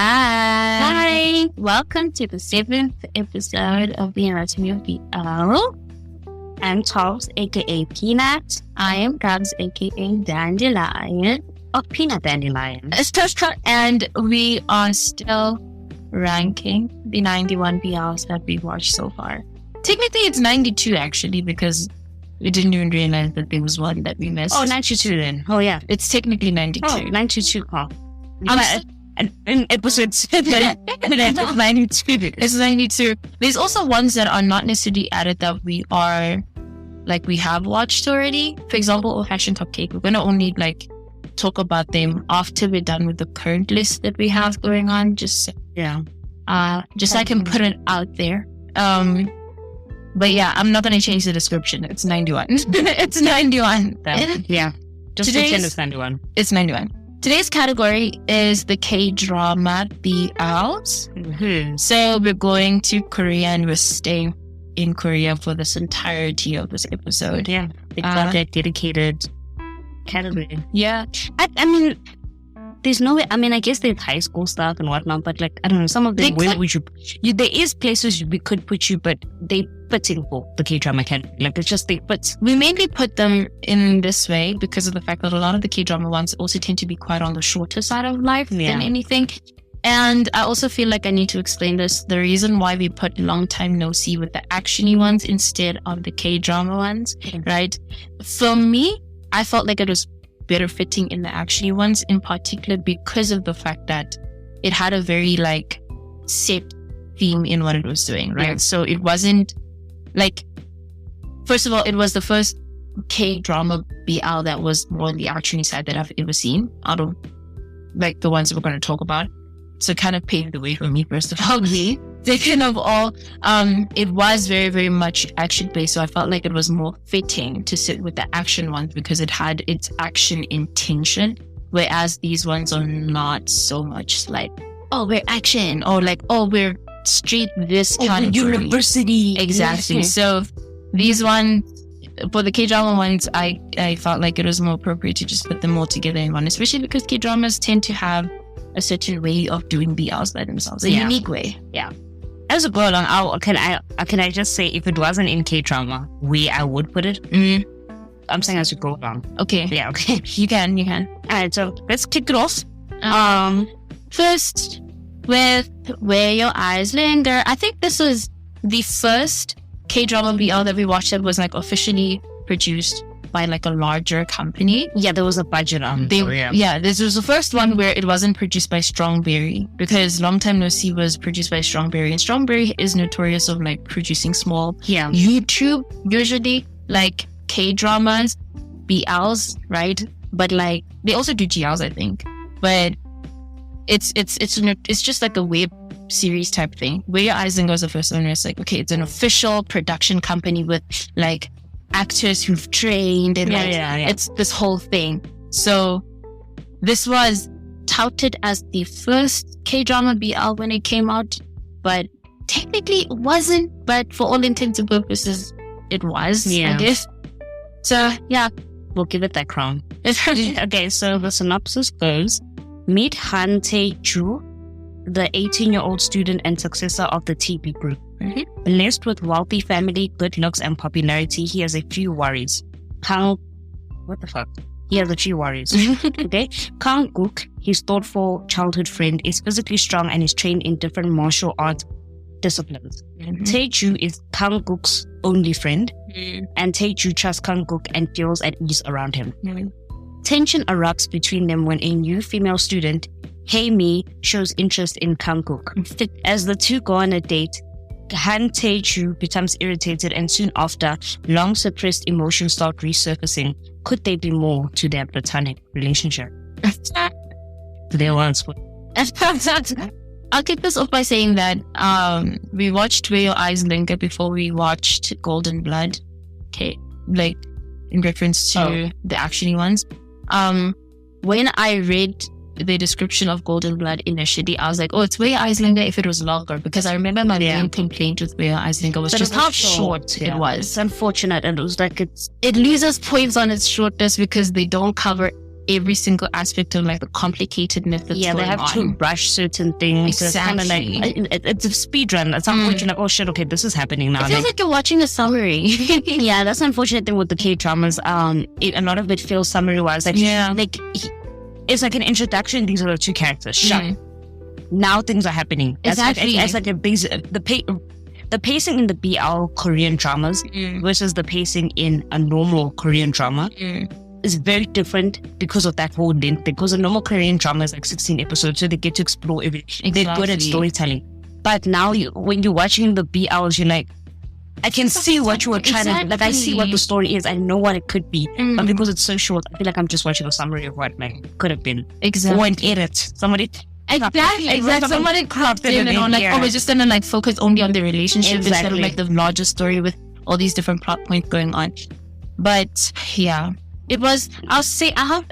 Hi. Welcome to the 7th episode of the Anatomy of the Owl. I'm Charles, aka Peanut. I am Gabs, aka Dandelion. Oh, Peanut Dandelion. And we are still ranking the 91 BLs that we've watched so far. Technically, it's 92 actually, because we didn't even realize that there was one that we missed. Oh, 92 then. Oh, yeah. It's technically 92. Oh, 92. Oh. In episode 7, it's 92. It's 92. There's also ones that are not necessarily added that we have watched already. For example, Hashin Top Cake. We're going to only talk about them after we're done with the current list that we have going on. Just so I can put it out there. But yeah, I'm not going to change the description. It's 91. It's 91. Yeah. Just pretend it's 91. It's 91. Today's category is the K-drama BLs. Mm-hmm. So we're going to Korea and we're staying in Korea for this entirety of this episode. Yeah. It's got that dedicated category. Yeah. I mean, there's no way. I mean, I guess there's high school stuff and whatnot, but I don't know, some of them, where would you there is places we could put you, but they fitting for the K-drama category. It's just they fit. We mainly put them in this way because of the fact that a lot of the K-drama ones also tend to be quite on the shorter side of life than anything. And I also feel like I need to explain this. The reason why we put Long Time No See with the actiony ones instead of the K-drama ones, right? For me, I felt like it was better fitting in the actiony ones, in particular because of the fact that it had a very set theme in what it was doing, right? Yeah. So it wasn't first of all, it was the first K-drama BL that was more on the actiony side that I've ever seen out of the ones that we're going to talk about. So it kind of paved the way for me, first of all. Second of all, it was very, very much action-based, so I felt like it was more fitting to sit with the action ones because it had its action intention, whereas these ones are not so much we're action, or we're straight this kind of university. Exactly. So these ones, for the K-drama ones, I felt like it was more appropriate to just put them all together in one, especially because K-dramas tend to have a certain way of doing BLs by themselves, a unique way. Yeah. As we go along, can I just say, if it wasn't in K-drama, I would put it. I'm saying as we go along. Okay. Yeah. Okay. You can. All right. So let's kick it off. First with Where Your Eyes Linger. I think this was the first K-drama BL that we watched that was officially produced by a larger company. Yeah, there was a budget on. This was the first one where it wasn't produced by Strongberry, because Long Time No See was produced by Strongberry, and Strongberry is notorious of producing small YouTube, usually K-dramas, BLs, right? But they also do GLs, I think. But it's just a web series type thing. Where Your Eyes Linger was the first one where it's it's an official production company with actors who've trained and it's this whole thing. So this was touted as the first K-drama BL when it came out, but technically it wasn't, but for all intents and purposes it was, I guess. So yeah, we'll give it that crown. Okay, so the synopsis goes: meet Han Tae-ju, the 18-year-old student and successor of the TB group. Mm-hmm. Blessed with wealthy family, good looks, and popularity, he has a few worries. He has a few worries. Okay. Kang Gook, his thoughtful childhood friend, is physically strong and is trained in different martial arts disciplines. Mm-hmm. Tae-ju is Kang Gook's only friend, and Tae-ju trusts Kang Gook and feels at ease around him. Mm-hmm. Tension erupts between them when a new female student, Hae-mi, shows interest in Kang Gook. As the two go on a date, Han Tae-ju becomes irritated, and soon after, long suppressed emotions start resurfacing. Could there be more to their platonic relationship? There was. I'll kick this off by saying that we watched Where Your Eyes Linger before we watched Golden Blood. Okay, in reference to the actiony ones. When I read the description of Golden Blood initially, I was like, oh, it's Where Your Eyes Linger if it was longer, because I remember my main complaint with Where Your Eyes Linger was just how short it was. It's unfortunate, and it was it loses points on its shortness because they don't cover every single aspect of like the complicatedness that's going on. They have to rush certain things. Exactly. So it's kind of like it's a speed run. At some point, you're like, oh shit, okay, this is happening now. It feels like you're watching a summary. Yeah, that's the unfortunate thing with the K-dramas. A lot of it feels summary-wise. Like, it's like an introduction. These are the two characters. Shut. Now things are happening. Exactly. It's like a basic, the pacing in the BL Korean dramas versus the pacing in a normal Korean drama is very different because of that whole length. Because a normal Korean drama is like 16 episodes, so they get to explore everything. Exactly. They're good at storytelling. But now, when you're watching the BLs, you're like, I can see what you were trying to, like, I see what the story is. I know what it could be. But because it's so short, I feel like I'm just watching a summary of what like could have been. Exactly. Or an edit. Somebody. Exactly. Somebody cropped in and on like, we're just gonna like focus only on the relationship instead of like the larger story with all these different plot points going on. But yeah, it was. I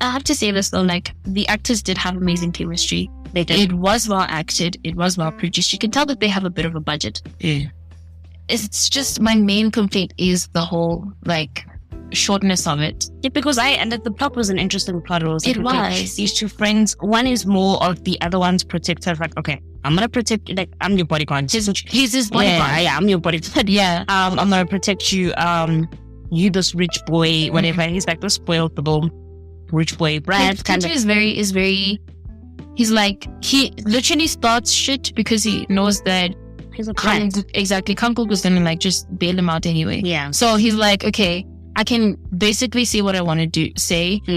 have to say this though. Like the actors did have amazing chemistry. They did. It was well acted. It was well produced. You can tell that they have a bit of a budget. It's just my main complaint is the whole like shortness of it. Yeah, because the plot was an interesting plot. It was these two friends. One is more of the other one's protector. Like, okay, I'm gonna protect you. Like, I'm your bodyguard. He's his bodyguard. Yeah, I'm your bodyguard. Yeah. I'm gonna protect you. You this rich boy, whatever. He's like the spoiled little rich boy brat. Kind of is very. He's like, he literally starts shit because he knows that he's a brat. Kanguk was gonna like just bail him out anyway. Yeah. So he's like, okay, I can basically say what I want to do,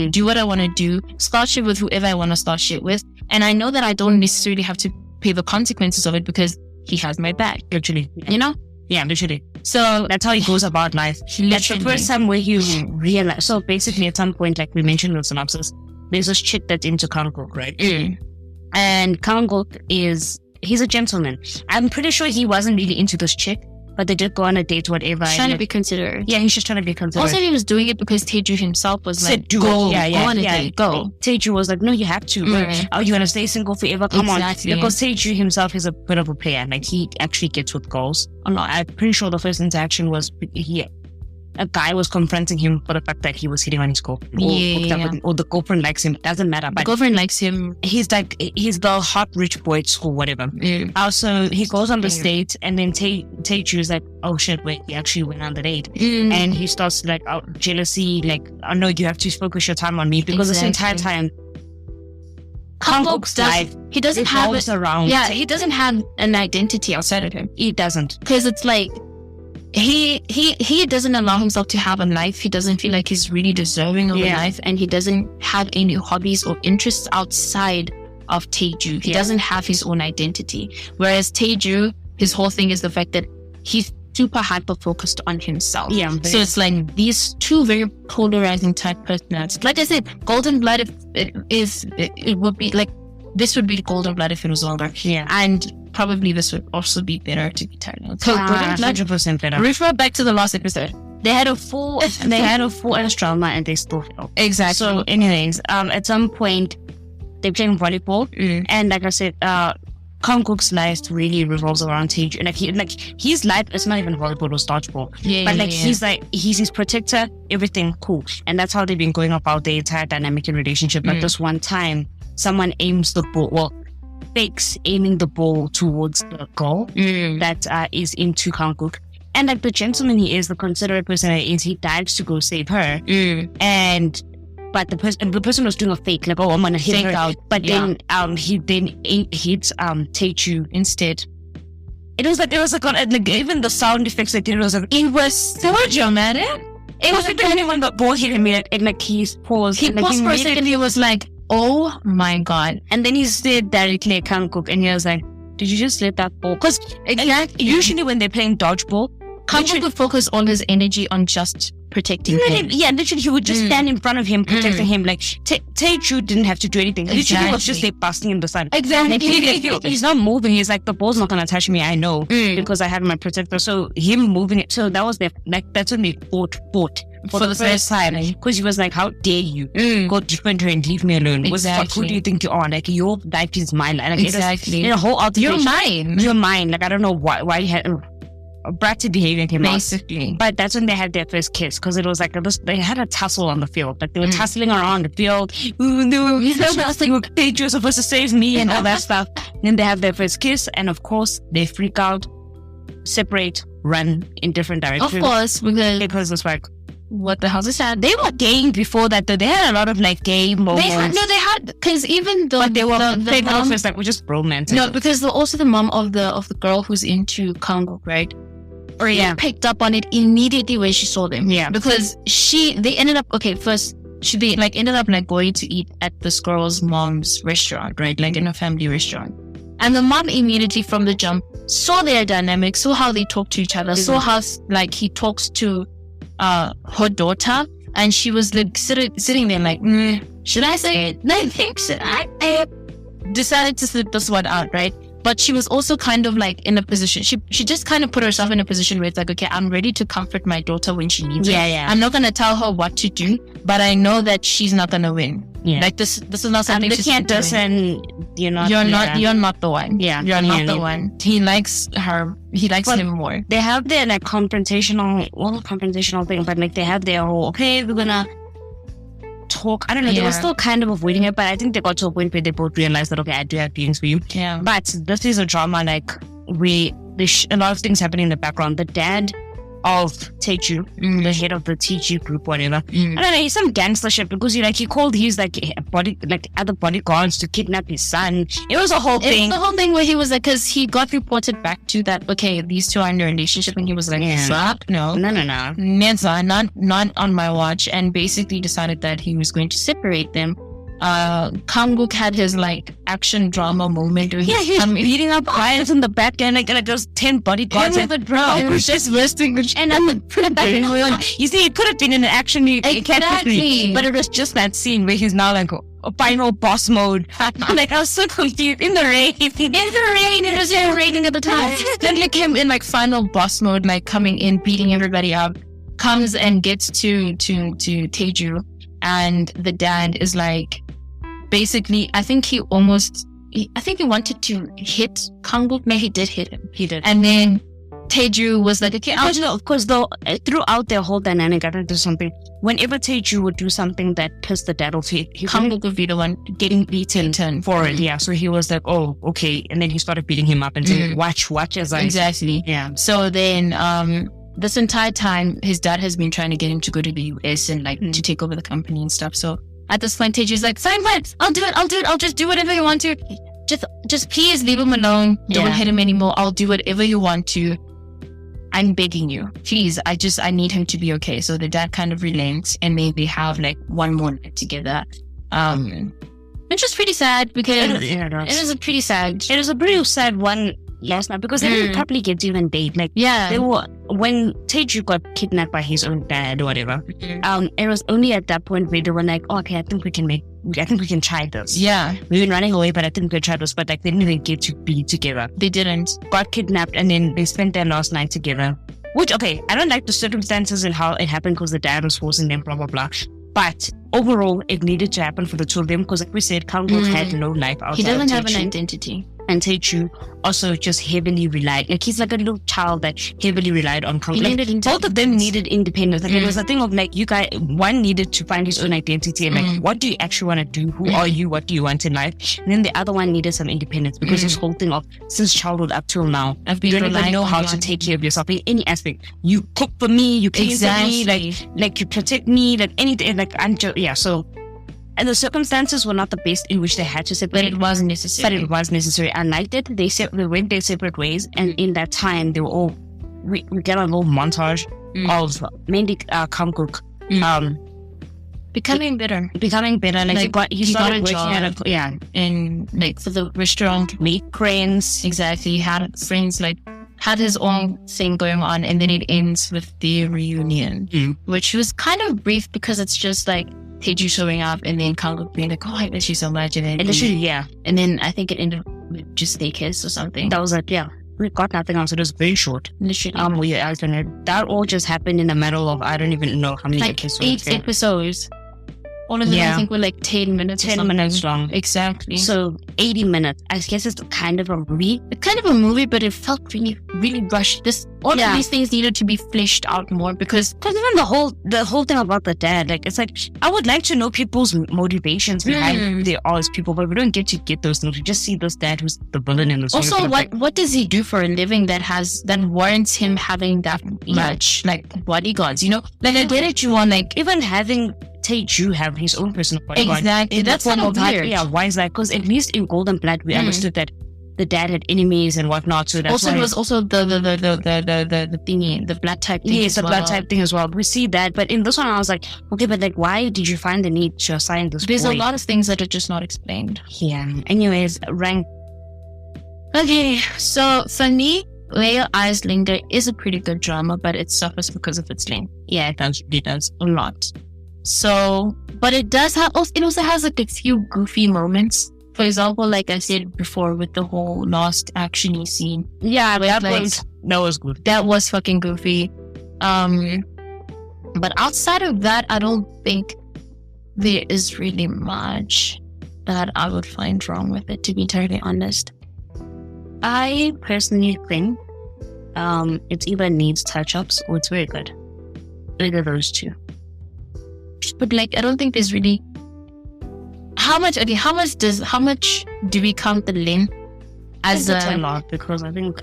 do what I want to do, start shit with whoever I want to start shit with. And I know that I don't necessarily have to pay the consequences of it because he has my back, literally, you know? Yeah, literally. So that's how he goes about life. That's the first time where he realized. So basically at some point, like we mentioned in the synopsis, there's this chick that's into Kanguk, right? And Kanguk he's a gentleman. I'm pretty sure he wasn't really into this chick, but they did go on a date, whatever. He's trying to be considerate. Yeah, he's just trying to be considerate. Also, he was doing it because Taeju himself was like, go on a date, go. Taeju was like, no, you have to. Are you going to stay single forever? Come on. Because Taeju himself is a bit of a player. Like, he actually gets with girls a lot. I'm pretty sure the first interaction was a guy was confronting him for the fact that he was hitting on his girlfriend. Or the girlfriend likes him. Doesn't matter. But the girlfriend likes him. He's the hot rich boy at school, whatever. Also, he goes on this date, and then Taeju is like, oh shit, wait, he actually went on the date. And he starts like jealousy, like, oh no, you have to focus your time on me. Because this entire time, Kanguk's life, he doesn't have it around. Yeah, he doesn't have an identity outside of him. He doesn't. Because it's like, he doesn't allow himself to have a life. He doesn't feel like he's really deserving of a life, and he doesn't have any hobbies or interests outside of Taeju. He doesn't have his own identity. Whereas Taeju, his whole thing is the fact that he's super hyper focused on himself. So it's like these two very polarizing type personalities. Like I said, Golden Blood it would be like, this would be Golden Blood if it was older. And probably this would also be better to be turned out. So 100% better. Refer back to the last episode. They had a full ass drama and they still failed. Exactly. So anyways, at some point they're playing volleyball, and like I said, Kanguk's life really revolves around Taeju. And his life is not even volleyball or dodgeball. He's his protector, everything cool. And that's how they've been going about their entire dynamic in relationship. But this one time, someone aims the ball, fakes aiming the ball towards the girl that is into Kanguk. And like the gentleman he is, the considerate person he is, he dives to go save her. But the person was doing a fake, like, oh, I'm gonna hit her out. But then he hits Taeju instead. It was like even the sound effects they did was so dramatic. It was like anyone got ball hit him and like he paused. He paused for a second. He was like, oh my god. And then he stared directly at Kanguk and he was like, did you just let that ball? Because usually when they're playing dodgeball, Kanguk would focus all his energy on just protecting him. Yeah, literally he would just stand in front of him, protecting him. Like Taeju didn't have to do anything. Literally he was just there busting in the sun. He's not moving. He's like, the ball's not gonna touch me, I know, because I have my protector. So him moving it, so that was that's when they fought for the first time, because he was like, how dare you go defend her and leave me alone? Who do you think you are? Like, your life is mine. Like, exactly. In a whole You're mine. Like, I don't know why you had bratty behavior came out. Basically. But that's when they had their first kiss, because it was like they had a tussle on the field. Like they were tussling around the field. Ooh, no, Paige, you're supposed to save me and all that stuff. Then they have their first kiss, and of course they freak out, separate, run in different directions. Of course, because it's like, what the hell is that? They were gay before that, though. They had a lot of like gay moments. They had, because even though they were the mom, like we're just romantic. No, because also the mom of the girl who's into Congo, right? Or yeah, picked up on it immediately when she saw them. Yeah, because they ended up first. They ended up going to eat at this girl's mom's restaurant, right? Like in a family restaurant. And the mom immediately from the jump saw their dynamic, saw how they talk to each other, saw how he talks to her daughter, and she was like sitting there like, should I say it? I think so. I decided to slip this one out, right? But she was also kind of like in a position. She just kind of put herself in a position where it's like, okay, I'm ready to comfort my daughter when she needs it. Yeah. I'm not gonna tell her what to do, but I know that she's not gonna win. Yeah. Like this is not something she can't just, and you're not the one. Yeah. You're not the one. He likes her. He likes him more. They have their confrontational thing, but they have their whole, okay, we're gonna talk. I don't know. They were still kind of avoiding it, but I think they got to a point where they both realized that, okay, I do have feelings for you. Yeah. But this is a drama there's a lot of things happening in the background. The dad of Teju, the head of the TG group, whatever. I don't know, he's some gangster shit, because he called his other bodyguards to kidnap his son. It was a whole thing. It's the whole thing where he was like, because he got reported back to that, okay, these two are in a relationship, and he was like, fuck, no. Mensa, not on my watch, and basically decided that he was going to separate them. Kanguk had his action drama moment where he's beating up clients in the back, and there's 10 bodyguards with the drum. It was just resting, and you see, it could have been in an action category, but it was just that scene where he's now final boss mode. I was so confused in the rain. It was raining at the time. Then he came in final boss mode, coming in, beating everybody up. Comes and gets to Teju, and the dad is basically, I think he wanted to hit Kanguk. No, he did hit him. He did. And then Teju was like, okay, of course, though, throughout their whole dynamic, I think there's something. Whenever Teju would do something that pissed the dad off, Kanguk would be the one getting beaten for it. Yeah. So he was like, oh, okay. And then he started beating him up and saying, watch as I... Exactly. Yeah. So then, this entire time, his dad has been trying to get him to go to the US and to take over the company and stuff. So at this point, Teju's like, fine, I'll do it. I'll just do whatever you want to. Just please leave him alone. Don't hit him anymore. I'll do whatever you want to. I'm begging you, please. I need him to be okay. So the dad kind of relents, and they have one more night together. Which is pretty sad, because it was a pretty sad one last night, because they didn't probably get even date. They were, when Teju got kidnapped by his own dad or whatever, it was only at that point where they were like, oh, okay, I think we can try this. Yeah. We've been running away, but I think we can try this. But they didn't even get to be together. They didn't. Got kidnapped, and then they spent their last night together. Which, okay, I don't like the circumstances and how it happened, because the dad was forcing them, blah, blah, blah. But overall, it needed to happen for the two of them, because like we said, Kanguk had no life outside. He doesn't have Teju. an identity. And Teju also just heavily relied, he's like a little child that heavily relied on Kanguk. Both of them needed independence. It was a thing of you guys, one needed to find his own identity and what do you actually want to do? Who are you? What do you want in life? And then the other one needed some independence, because this whole thing of since childhood up till now, you don't even know how to take care of yourself in any aspect. You cook for me, you clean for me, you protect me, anything, so. And the circumstances were not the best in which they had to separate. But it was necessary. I liked it. They went their separate ways. And in that time, they were all... We get a little montage of mainly Kanguk becoming better. He started working at in for the restaurant. Make friends. Exactly. He had friends, had his own thing going on. And then it ends with the reunion, which was kind of brief, because it's just Teju showing up, and then Kanguk being like, oh, I miss you so much. And then I think it ended with just a kiss or something. That was we got nothing else. It was very short. Literally. That all just happened in the middle of, I don't even know how many episodes. 8 episodes. All of them, I think, were like 10 minutes. 10 minutes long. Exactly. So 80 minutes. I guess it's kind of a movie. It's kind of a movie, but it felt really, really rushed. All of these things needed to be fleshed out more because even the whole thing about the dad, like, it's like, I would like to know people's motivations behind who they are as people, but we don't get to get those things. We just see this dad who's the villain in the story. Also, what does he do for a living that warrants him having that much like bodyguards? You know, like I get it. You want like even having Taeju have his own personal bodyguard. Exactly. That's kind of weird. Yeah, why is that? Because at least in Golden Blood we understood that the dad had enemies and whatnot. So that's also, why it was also the thingy, the blood type thing. Yes, the blood type thing as well. We see that, but in this one, I was like, okay, but like, why did you find the need to assign this? There's a lot of things that are just not explained. Yeah. Anyways, rank. Okay, so for me, Where Your Eyes Linger is a pretty good drama, but it suffers because of its length. Yeah, it does a lot. So, but it does have. It also has like a few goofy moments. For example, like I said before, with the whole last actiony scene. Yeah, that was good. That was fucking goofy. But outside of that, I don't think there is really much that I would find wrong with it, to be entirely honest. I personally think it either needs touch-ups or it's very good. Either those two. But like, I don't think there's really how much do we count the length as a lot? Because I think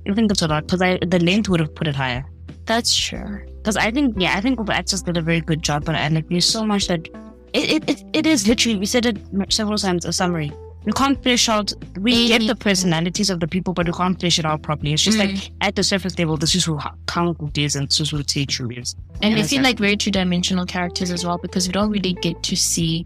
it's a lot because the length would have put it higher. That's true. Because I think the actors did a very good job, but like there's so much that it is literally, we said it several times, a summary. We can't flesh out. We get the personalities of the people, but we can't flesh it out properly. It's just like at the surface level, this is who Kanguk is and this is who Taeju is. And they feel like very two-dimensional characters as well because we don't really get to see.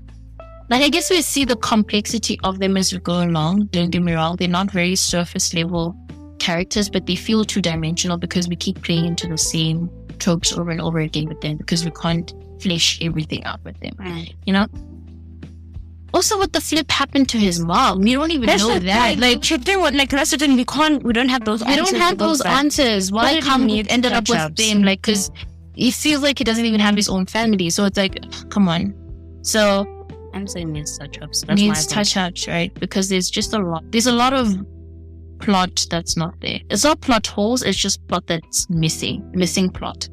Like, I guess we see the complexity of them as we go along. Don't get me wrong; they're not very surface level characters, but they feel two-dimensional because we keep playing into the same tropes over and over again with them because we can't flesh everything out with them. You know. Also, what the flip happened to his mom? We don't even know that. Like, that's the thing. We don't have those answers. We don't have those answers. Why Kanguk ended up with them? Like, because he feels like he doesn't even have his own family. So it's like, come on. So I'm saying needs touch-ups. Needs touch-ups, right? Because there's just a lot. There's a lot of plot that's not there. It's not plot holes. It's just plot that's missing plot.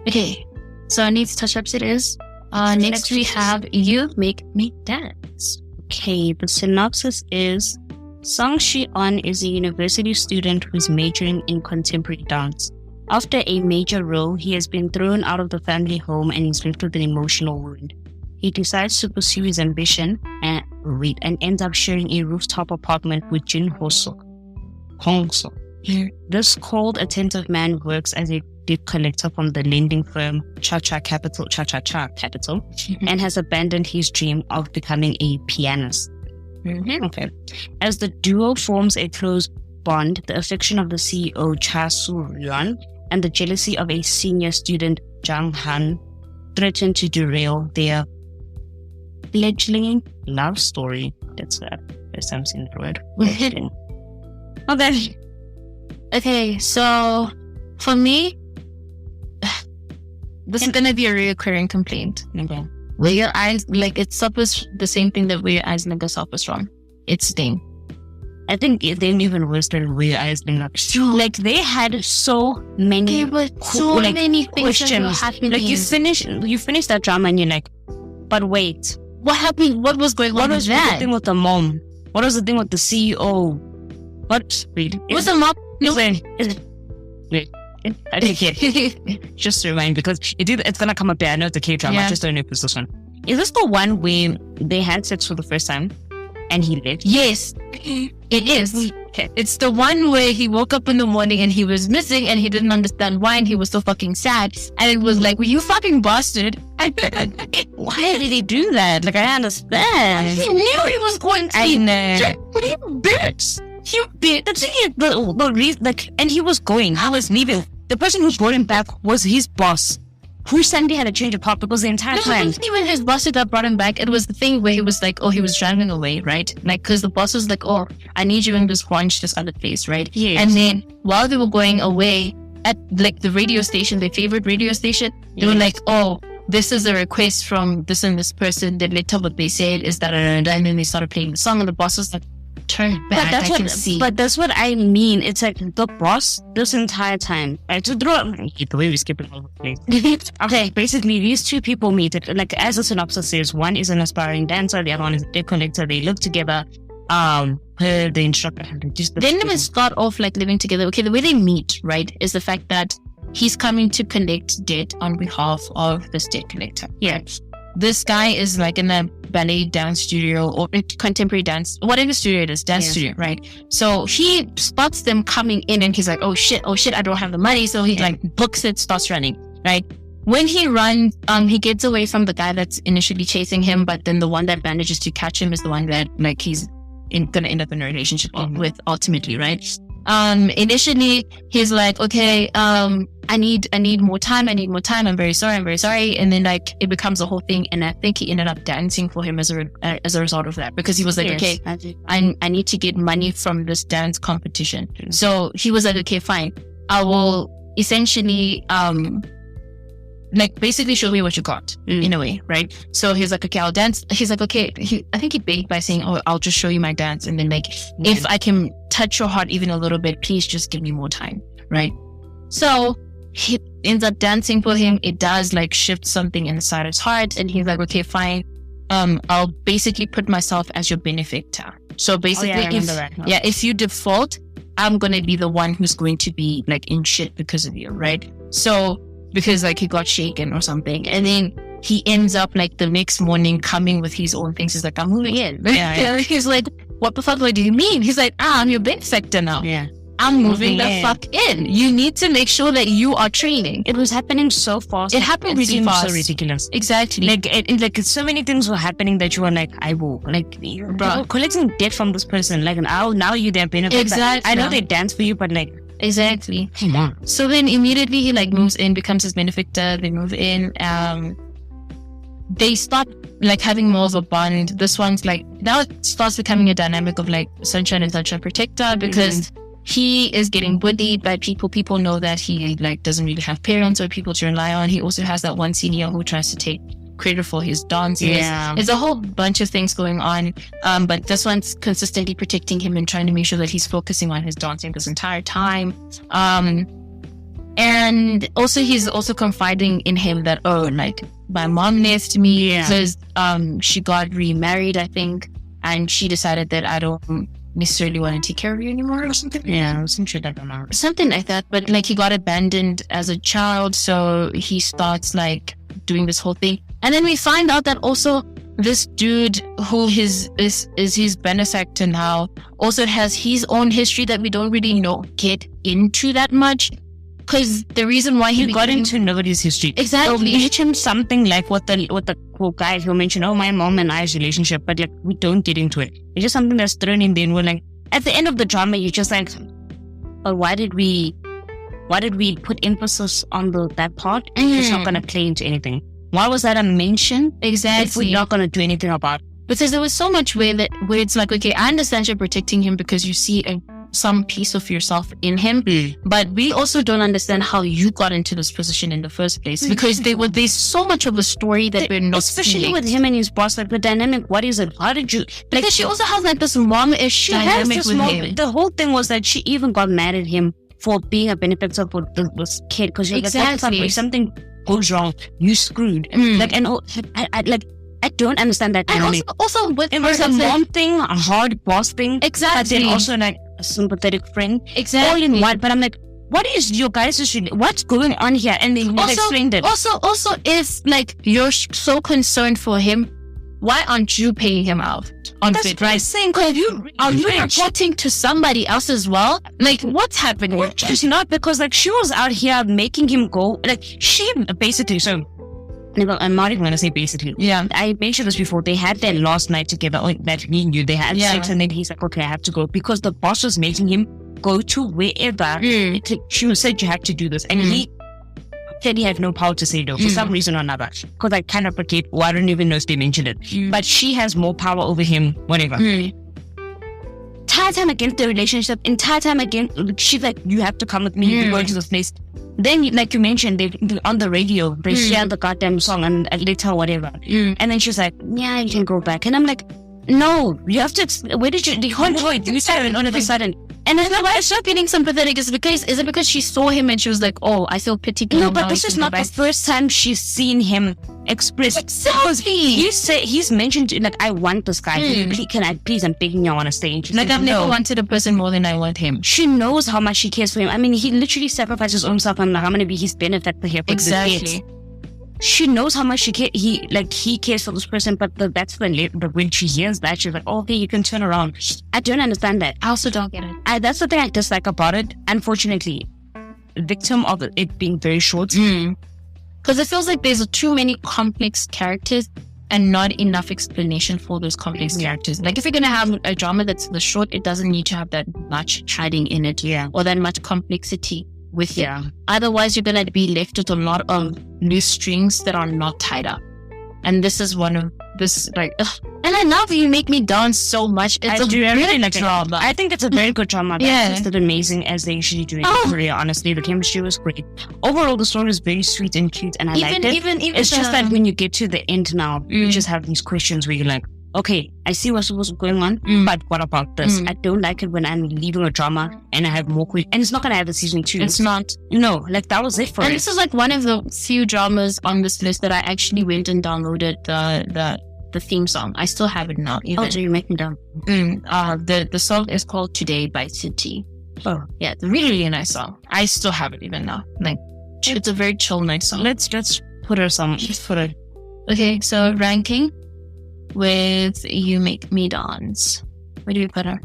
Okay, so needs touch-ups. It is. Next we have You Make Me Dance. Okay, the synopsis is Song Shi-on is a university student who's majoring in contemporary dance. After a major role, he has been thrown out of the family home and is left with an emotional wound. He decides to pursue his ambition and ends up sharing a rooftop apartment with Jin Hong-suk. This cold, attentive man works as a debt collector from the lending firm Cha-Cha Capital, and has abandoned his dream of becoming a pianist. Okay. As the duo forms a close bond, the affection of the CEO Cha Soo-ryun and the jealousy of a senior student Jang Han threaten to derail their fledgling love story. That's the first time seeing the word. Okay, so for me, this is gonna be a reoccurring complaint. Okay. Where Your Eyes, like, it suffers the same thing that Where Your Eyes Linger suffers from. It's thing. I think they're even worse than Where Your Eyes Linger. Like, they had so many many things questions. Like, you finish that drama and you're like, but wait, what happened? What was going on with that? What was the thing with the mom? What was the thing with the CEO? What? Wait. What's the mom? No. Wait. I take it. Just to remind, because it's gonna come up there. I know it's a K-drama. I just don't know if it's this one. Is this the one where they had sex for the first time and he left? Yes, it is. Okay. It's the one where he woke up in the morning and he was missing and he didn't understand why and he was so fucking sad. And it was like, well, you fucking bastard. Why did he do that? Like, I understand. He knew he was going to. I know. But he bit. The thing is, the reason, like, and he was going. I was leaving. The person who brought him back was his boss, who suddenly had a change of heart because the entire time. It wasn't even his boss that brought him back. It was the thing where he was like, he was driving away, right? Like, because the boss was like, I need you in this other place, right? Yes. And then while they were going away at, like, the radio station, their favorite radio station, they were like, this is a request from this and this person. The letter, what they said is that, and then they started playing the song, and the boss was like, turn back, but that's what I mean. It's like the boss this entire time. The way we skip it all the place. Okay, basically these two people meet. Like as the synopsis says, one is an aspiring dancer, the other one is a debt collector. They live together. The instructor. They didn't even start off like living together. Okay, the way they meet, right, is the fact that he's coming to collect debt on behalf of this debt collector. Yeah. This guy is like in a ballet dance studio or contemporary dance, whatever studio it is, dance studio, right? So he spots them coming in and he's like, oh shit, I don't have the money. So he like books it, starts running, right? When he runs, he gets away from the guy that's initially chasing him, but then the one that manages to catch him is the one that like he's gonna end up in a relationship with ultimately, right? Initially he's like, okay, I need more time. I'm very sorry. And then like it becomes a whole thing. And I think he ended up dancing for him as a result of that, because he was like, okay, I need to get money from this dance competition. So he was like, okay, fine. I will essentially, like basically show me what you got in a way, right? So he's like, okay, I'll dance. He's like, okay, I think he begged by saying, oh, I'll just show you my dance. And then like, if I can touch your heart even a little bit, please just give me more time, right? So he ends up dancing for him. It does like shift something inside his heart. And he's like, okay, fine. I'll basically put myself as your benefactor. So basically, if you default, I'm going to be the one who's going to be like in shit because of you, right? So because like he got shaken or something. And then he ends up like the next morning coming with his own things. He's like, I'm moving in. He's like, what the fuck do you mean? He's like, I'm your benefactor now. Yeah. I'm moving the fuck in. You need to make sure that you are training. It was happening so fast. It happened really fast. So ridiculous. Exactly. Like so many things were happening that you were like, I will. Like, bro, collecting debt from this person. Like, now you're their benefactor. Exactly. I know they dance for you, but like, exactly. Come on. So then immediately he like moves in, becomes his benefactor. They move in. They start like having more of a bond. This one's like, now it starts becoming a dynamic of like sunshine and sunshine protector, because he is getting bullied by people. People know that he like doesn't really have parents or people to rely on. He also has that one senior who tries to take credit for his dances. Yeah. There's a whole bunch of things going on. But this one's consistently protecting him and trying to make sure that he's focusing on his dancing this entire time. And also he's also confiding in him that, oh, like my mom left me because she got remarried, I think, and she decided that I don't necessarily want to take care of you anymore or something. Yeah, something like that. But like he got abandoned as a child, so he starts like doing this whole thing. And then we find out that also this dude who is his benefactor now also has his own history that we don't really get into that much. Because the reason why he got into nobody's history. Exactly. They'll mention something like what the cool guy who'll mention, oh, my mom and I's relationship, but like, we don't get into it. It's just something that's thrown in there, and we're like, at the end of the drama, you're just like, oh, why did we put emphasis on that part? And it's not going to play into anything. Why was that a mention? Exactly. If we're not going to do anything about it. Because there was so much where it's like, okay, I understand you're protecting him because you see some piece of yourself in him, but we also don't understand how you got into this position in the first place, because there's so much of a story that we're not especially seeing. With him and his boss, like the dynamic. What is it? How did you? Because she also has like this mom-ish dynamic with him. The whole thing was that she even got mad at him for being a benefactor for this kid, because exactly. If something goes wrong, you screwed. I don't understand that. And also with it was a mom thing, a hard boss thing. Exactly. But then also like a sympathetic friend. Exactly. All in one. But I'm like, what is your guys' issue? What's going on here? And they never explained it. Also, if like you're so concerned for him, why aren't you paying him out on fit, right? Are you reporting to somebody else as well? Like, what's happening? It's not, because like she was out here making him go. Like she basically I'm not even going to say basically. Yeah. I mentioned this before. They had their last night together. That me and you, they had sex, and then he's like, okay, I have to go, because the boss was making him go to wherever. She said you have to do this. And he said he had no power to say no for some reason or another. Because I kind of forget, I don't even know if they mentioned it. But she has more power over him, whatever. entire time against the relationship, entire time again, she's like, you have to come with me, you go to this place. Then, like you mentioned, they on the radio, they share the goddamn song and later whatever. And then she's like, yeah, you can go back. And I'm like, no, you have to, where did you, the whole point, you said it all of a sudden. And then why I started feeling sympathetic is it because she saw him and she was like, oh, I feel pity. No, but this is not the first time she's seen him express. Exactly. You say he's mentioned like, I want this guy. I'm begging you, I want to stay. Like I've never wanted a person more than I want him. She knows how much she cares for him. I mean, he literally sacrificed his own self. I'm like, I'm gonna be his benefactor here. Exactly. She knows how much he cares for this person, but that's when she hears that, she's like, oh, okay, you can turn around. I don't understand that. I also don't get it. That's the thing I dislike about it. Unfortunately, victim of it being very short. Because it feels like there's too many complex characters and not enough explanation for those complex characters. Like if you're going to have a drama that's the short, it doesn't need to have that much hiding in it or that much complexity with it. Otherwise, you're going to be left with a lot of loose strings that are not tied up. And this is one of this, like, and I love You Make Me Dance so much. It's a really like drama. I think it's a very good drama. It's just amazing as they usually do in Korea. Honestly, the chemistry was great. Overall, the story is very sweet and cute, and I liked it. It's just that when you get to the end now, you just have these questions where you're like, okay, I see what's going on, but what about this? I don't like it when I'm leaving a drama and I have more questions. And it's not going to have a season 2. It's not. No, like that was it for it. And this is like one of the few dramas on this list that I actually went and downloaded the theme song. I still have it now. Oh, so you make me down. The song is called Today by City. Oh. Yeah, it's a really, really nice song. I still have it even now. Like, it's a very chill, nice song. Let's put her some. Let's put her. Okay, so ranking with You Make Me Dance. Where do we put her?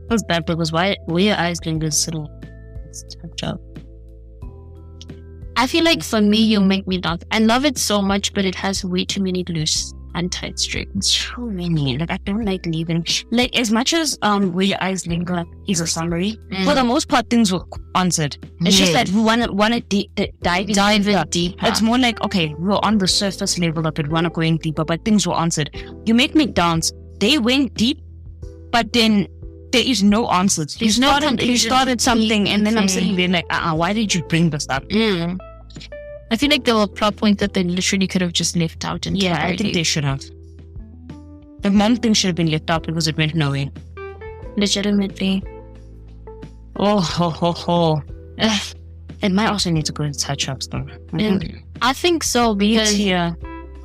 That's bad because why were your eyes doing this little job? I feel like for me, You Make Me Dance, I love it so much, but it has way too many loose and tight strings. So many. Like I don't like leaving. Like as much as Where Your Eyes Linger is a summary, for the most part things were answered. It's just that we want to dive in deeper. It's more like, okay, we're on the surface level of it, we want to go in deeper, but things were answered. You Make Me Dance, they went deep, but then there is no answers. You started something and then I'm sitting there like, why did you bring this up? I feel like there were plot points that they literally could have just left out entirely. Yeah, I think they should have. The mom thing should have been left out because it went nowhere. Legitimately. Oh, ho, ho, ho. It might also need to go into touch-ups though. I think so because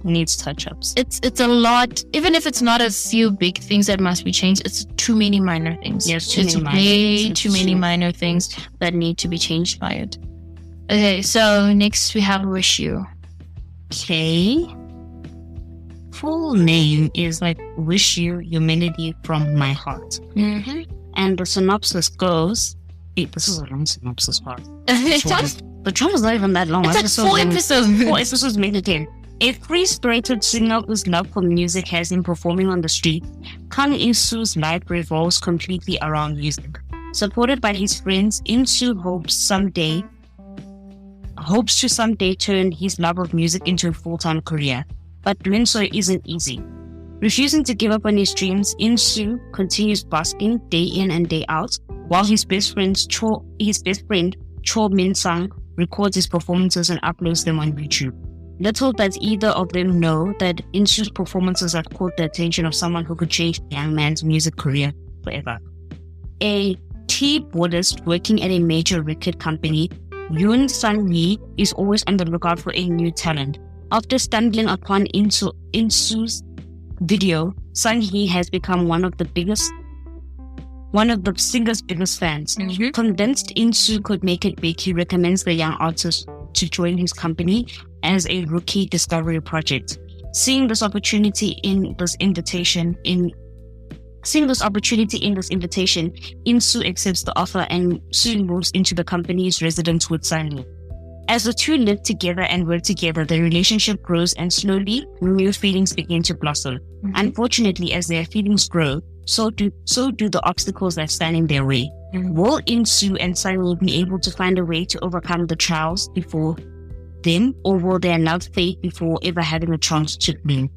needs touch-ups. It's a lot. Even if it's not a few big things that must be changed, it's too many minor things. Yes, it's way too many minor things that need to be changed by it. Okay, so next we have Wish You. Okay. Full name is like Wish You, Your Melody from My Heart. And the synopsis goes, this is a long synopsis part. The drama's not even that long. It's like 4 episodes. 4 episodes made it in. A free-spirited singer whose love for music has him performing on the street, Kang In-soo's life revolves completely around music. Supported by his friends, In-soo hopes to someday turn his love of music into a full-time career, but doing so isn't easy. Refusing to give up on his dreams, In-soo continues basking day in and day out, while his best friend Cho Min-sang records his performances and uploads them on YouTube. Little does either of them know that In-soo's performances have caught the attention of someone who could change the young man's music career forever. A tea Buddhist working at a major record company, Yoon Sun-hee is always on the lookout for a new talent. After stumbling upon In-soo's video, Sun-hee has become one of the singer's biggest fans. Convinced In-soo could make it big, he recommends the young artist to join his company as a rookie discovery project. Seeing this opportunity in this invitation, In-soo accepts the offer and soon moves into the company's residence with Sun-hee. As the two live together and work together, their relationship grows and slowly new feelings begin to blossom. Unfortunately, as their feelings grow, so do the obstacles that stand in their way. Will In-soo and Sun-hee be able to find a way to overcome the trials before them, or will their love fade before ever having a chance to bloom?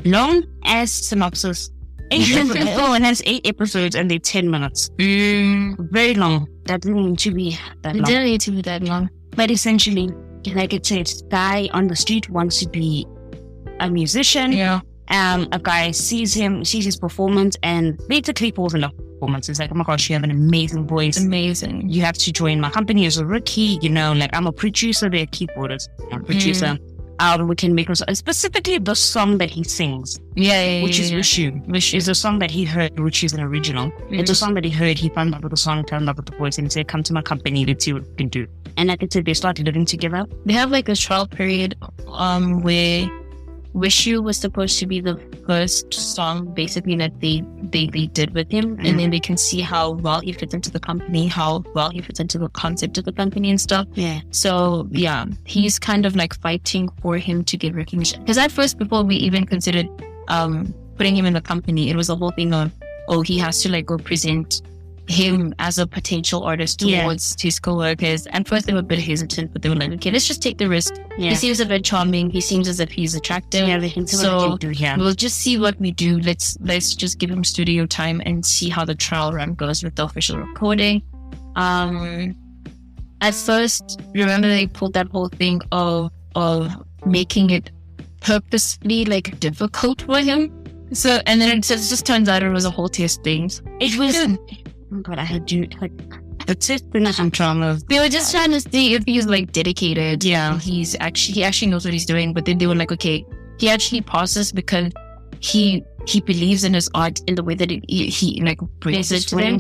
Long as synopsis, Oh, it has 8 episodes and they're 10 minutes. Very long. That didn't need to be that long. It didn't need to be that long. But essentially, like it said, guy on the street wants to be a musician. Yeah. A guy sees his performance and basically falls in love with the performance. It's like, oh my gosh, you have an amazing voice. Amazing. You have to join my company as a rookie. You know, like I'm a producer, they're keyboardist. I'm a producer. We can make specifically the song that he sings. Which is Wish You. Wish is a song that he heard, which is an original. It's a song that he heard. He found out with the song, found out with the voice, and he said, come to my company, let's see what we can do. And like I said, they started living together. They have like a trial period where Wish You was supposed to be the first song basically that they did with him, and then they can see how well he fits into the company, how well he fits into the concept of the company and stuff. So he's kind of like fighting for him to get recognition, because at first, before we even considered putting him in the company, it was a whole thing of, he has to like go present him as a potential artist towards his co-workers. And first they were a bit hesitant, but they were like, okay, let's just take the risk. He seems a bit charming, he seems as if he's attractive, so we'll just see what we do. Let's just give him studio time and see how the trial run goes with the official recording. At first, remember, they pulled that whole thing of making it purposefully like difficult for him. So, and then it just turns out it was a whole test thing. It was but I had to the test some trauma. They were just trying to see if he's like dedicated. He actually knows what he's doing. But then they were like, okay, he actually passes because he believes in his art in the way that he like brings it to them.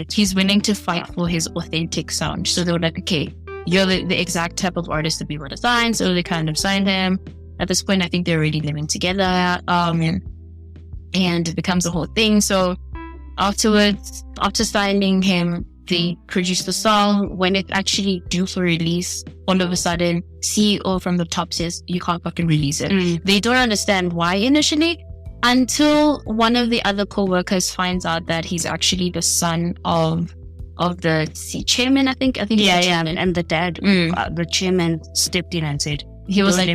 He's willing to fight for his authentic sound. So they were like, okay, you're the exact type of artist that we want to sign. So they kind of signed him. At this point, I think they're already living together. And it becomes a whole thing. So afterwards, after signing him, they produce the song. When it's actually due for release, all of a sudden, CEO from the top says, you can't fucking release it. They don't understand why initially, until one of the other co-workers finds out that he's actually the son of the chairman, I think. And the dad, the chairman stepped in and said, he was like,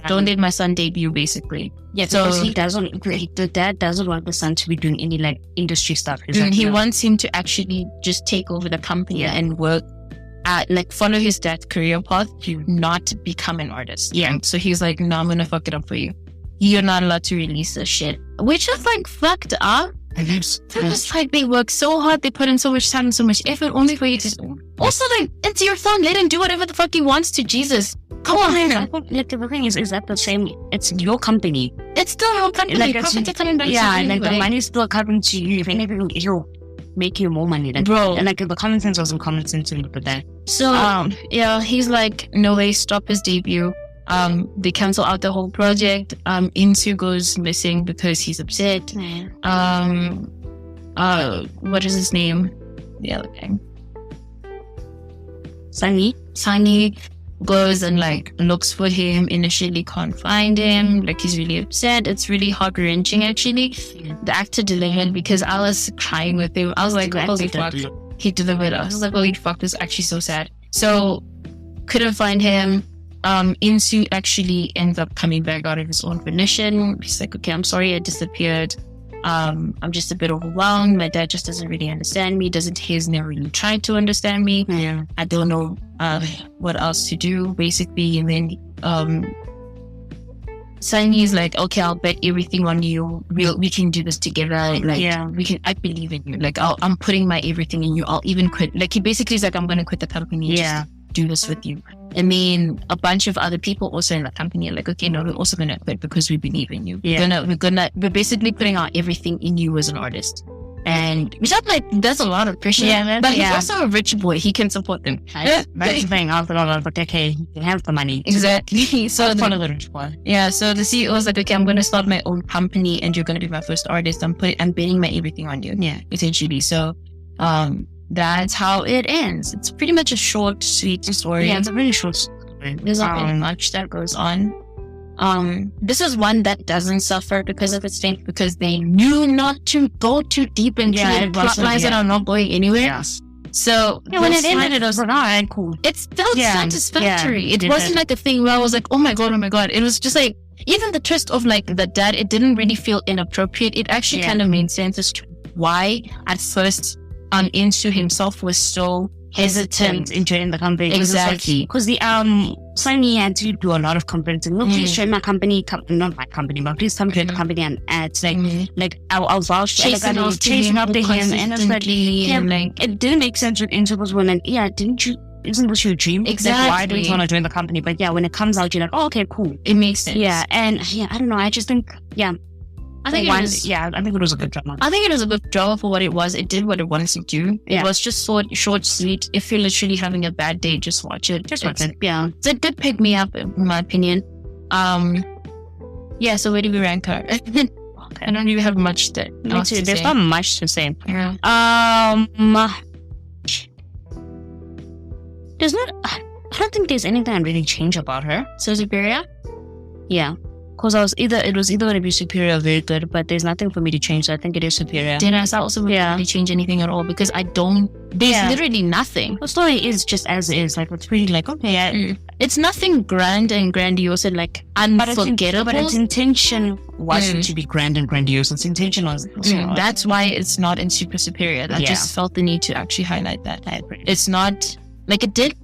don't let my son debut, basically. So the dad doesn't want the son to be doing any like industry stuff. He wants him to actually just take over the company and work at like follow his dad's career path, not become an artist. So he's like, no, I'm gonna fuck it up for you. You're not allowed to release this shit, which is like fucked up. It's like they work so hard, they put in so much time and so much effort only for you to also like, it's your son, let him do whatever the fuck he wants to. Jesus, come on. Like the thing is that the same, it's your company, it's still your company, like the money's still coming to you. If anything, he'll make you more money than bro. And like the common sense wasn't common sense to me, but then so he's like, no way, stop his debut. They cancel out the whole project. Insu goes missing because he's upset. What is his name? The other guy. Sunny goes and like looks for him. Initially can't find him. Like he's really upset. It's really heart-wrenching actually. The actor delivered, because I was crying with him. I was like, holy fuck. He delivered. I was like, holy fuck, this is actually so sad. So couldn't find him. Insu actually ends up coming back out of his own volition. He's like, okay, I'm sorry I disappeared. I'm just a bit overwhelmed. My dad just doesn't really understand me. He's never really tried to understand me. I don't know what else to do, basically. And then Sunny's like, okay, I'll bet everything on you. We can do this together. Like, I believe in you. Like, I'm putting my everything in you. I'll even quit. Like, he basically is like, I'm going to quit the company. Just do this with you. I mean, a bunch of other people also in the company are like, okay, no, we're also gonna quit because we believe in you. We're basically putting our everything in you as an artist. And which I'm like, that's a lot of pressure. But he's also a rich boy. He can support them. That's the thing. After a decade, he can have the money. Exactly. So the rich boy. So the CEO was like, okay, I'm gonna start my own company and you're gonna be my first artist. I'm betting my everything on you. Essentially. So that's how it ends. It's pretty much a short, sweet story. It's a really short story. There's not really much that goes on. This is one that doesn't suffer because of its length, because they knew not to go too deep into plot lines that are not going anywhere. So when it ended, it was like, alright, cool. It felt satisfactory. It wasn't like a thing where I was like, oh my god. It was just like, even the twist of like the dad, it didn't really feel inappropriate. It actually kind of made sense as to why at first Insu himself was so hesitant in joining the company. Exactly. Because the Sony had to do a lot of convincing. No, please join my company, not my company, but please come join the company and ads. Like I'll vouch for chasing after him, and it's like, it didn't make sense with Insu was when isn't this your dream? Exactly. Like, why do you want to join the company? But yeah, when it comes out, you're like, oh, okay, cool. It makes sense. Yeah, and I don't know. I just think, I think it was a good drama. I think it was a good drama for what it was. It did what it wanted to do. It was just short, sweet. If you're literally having a bad day, just watch it. Yeah. So it did pick me up, in my opinion. Yeah, so where do we rank her? Okay. I don't really have much to say. There's not much to say. Yeah. I don't think there's anything I really change about her. So Superior? Yeah. Because it was either going to be Superior or very good, but there's nothing for me to change, so I think it is Superior. Then I also wouldn't really change anything at all because there's literally nothing. The story is just as it is. Like, it's pretty like, okay. It's nothing grand and grandiose and like unforgettable. But its intention wasn't to be grand and grandiose. Its intention was... That's why it's not in Super Superior. I just felt the need to actually highlight that. I agree. It's not... Like, it did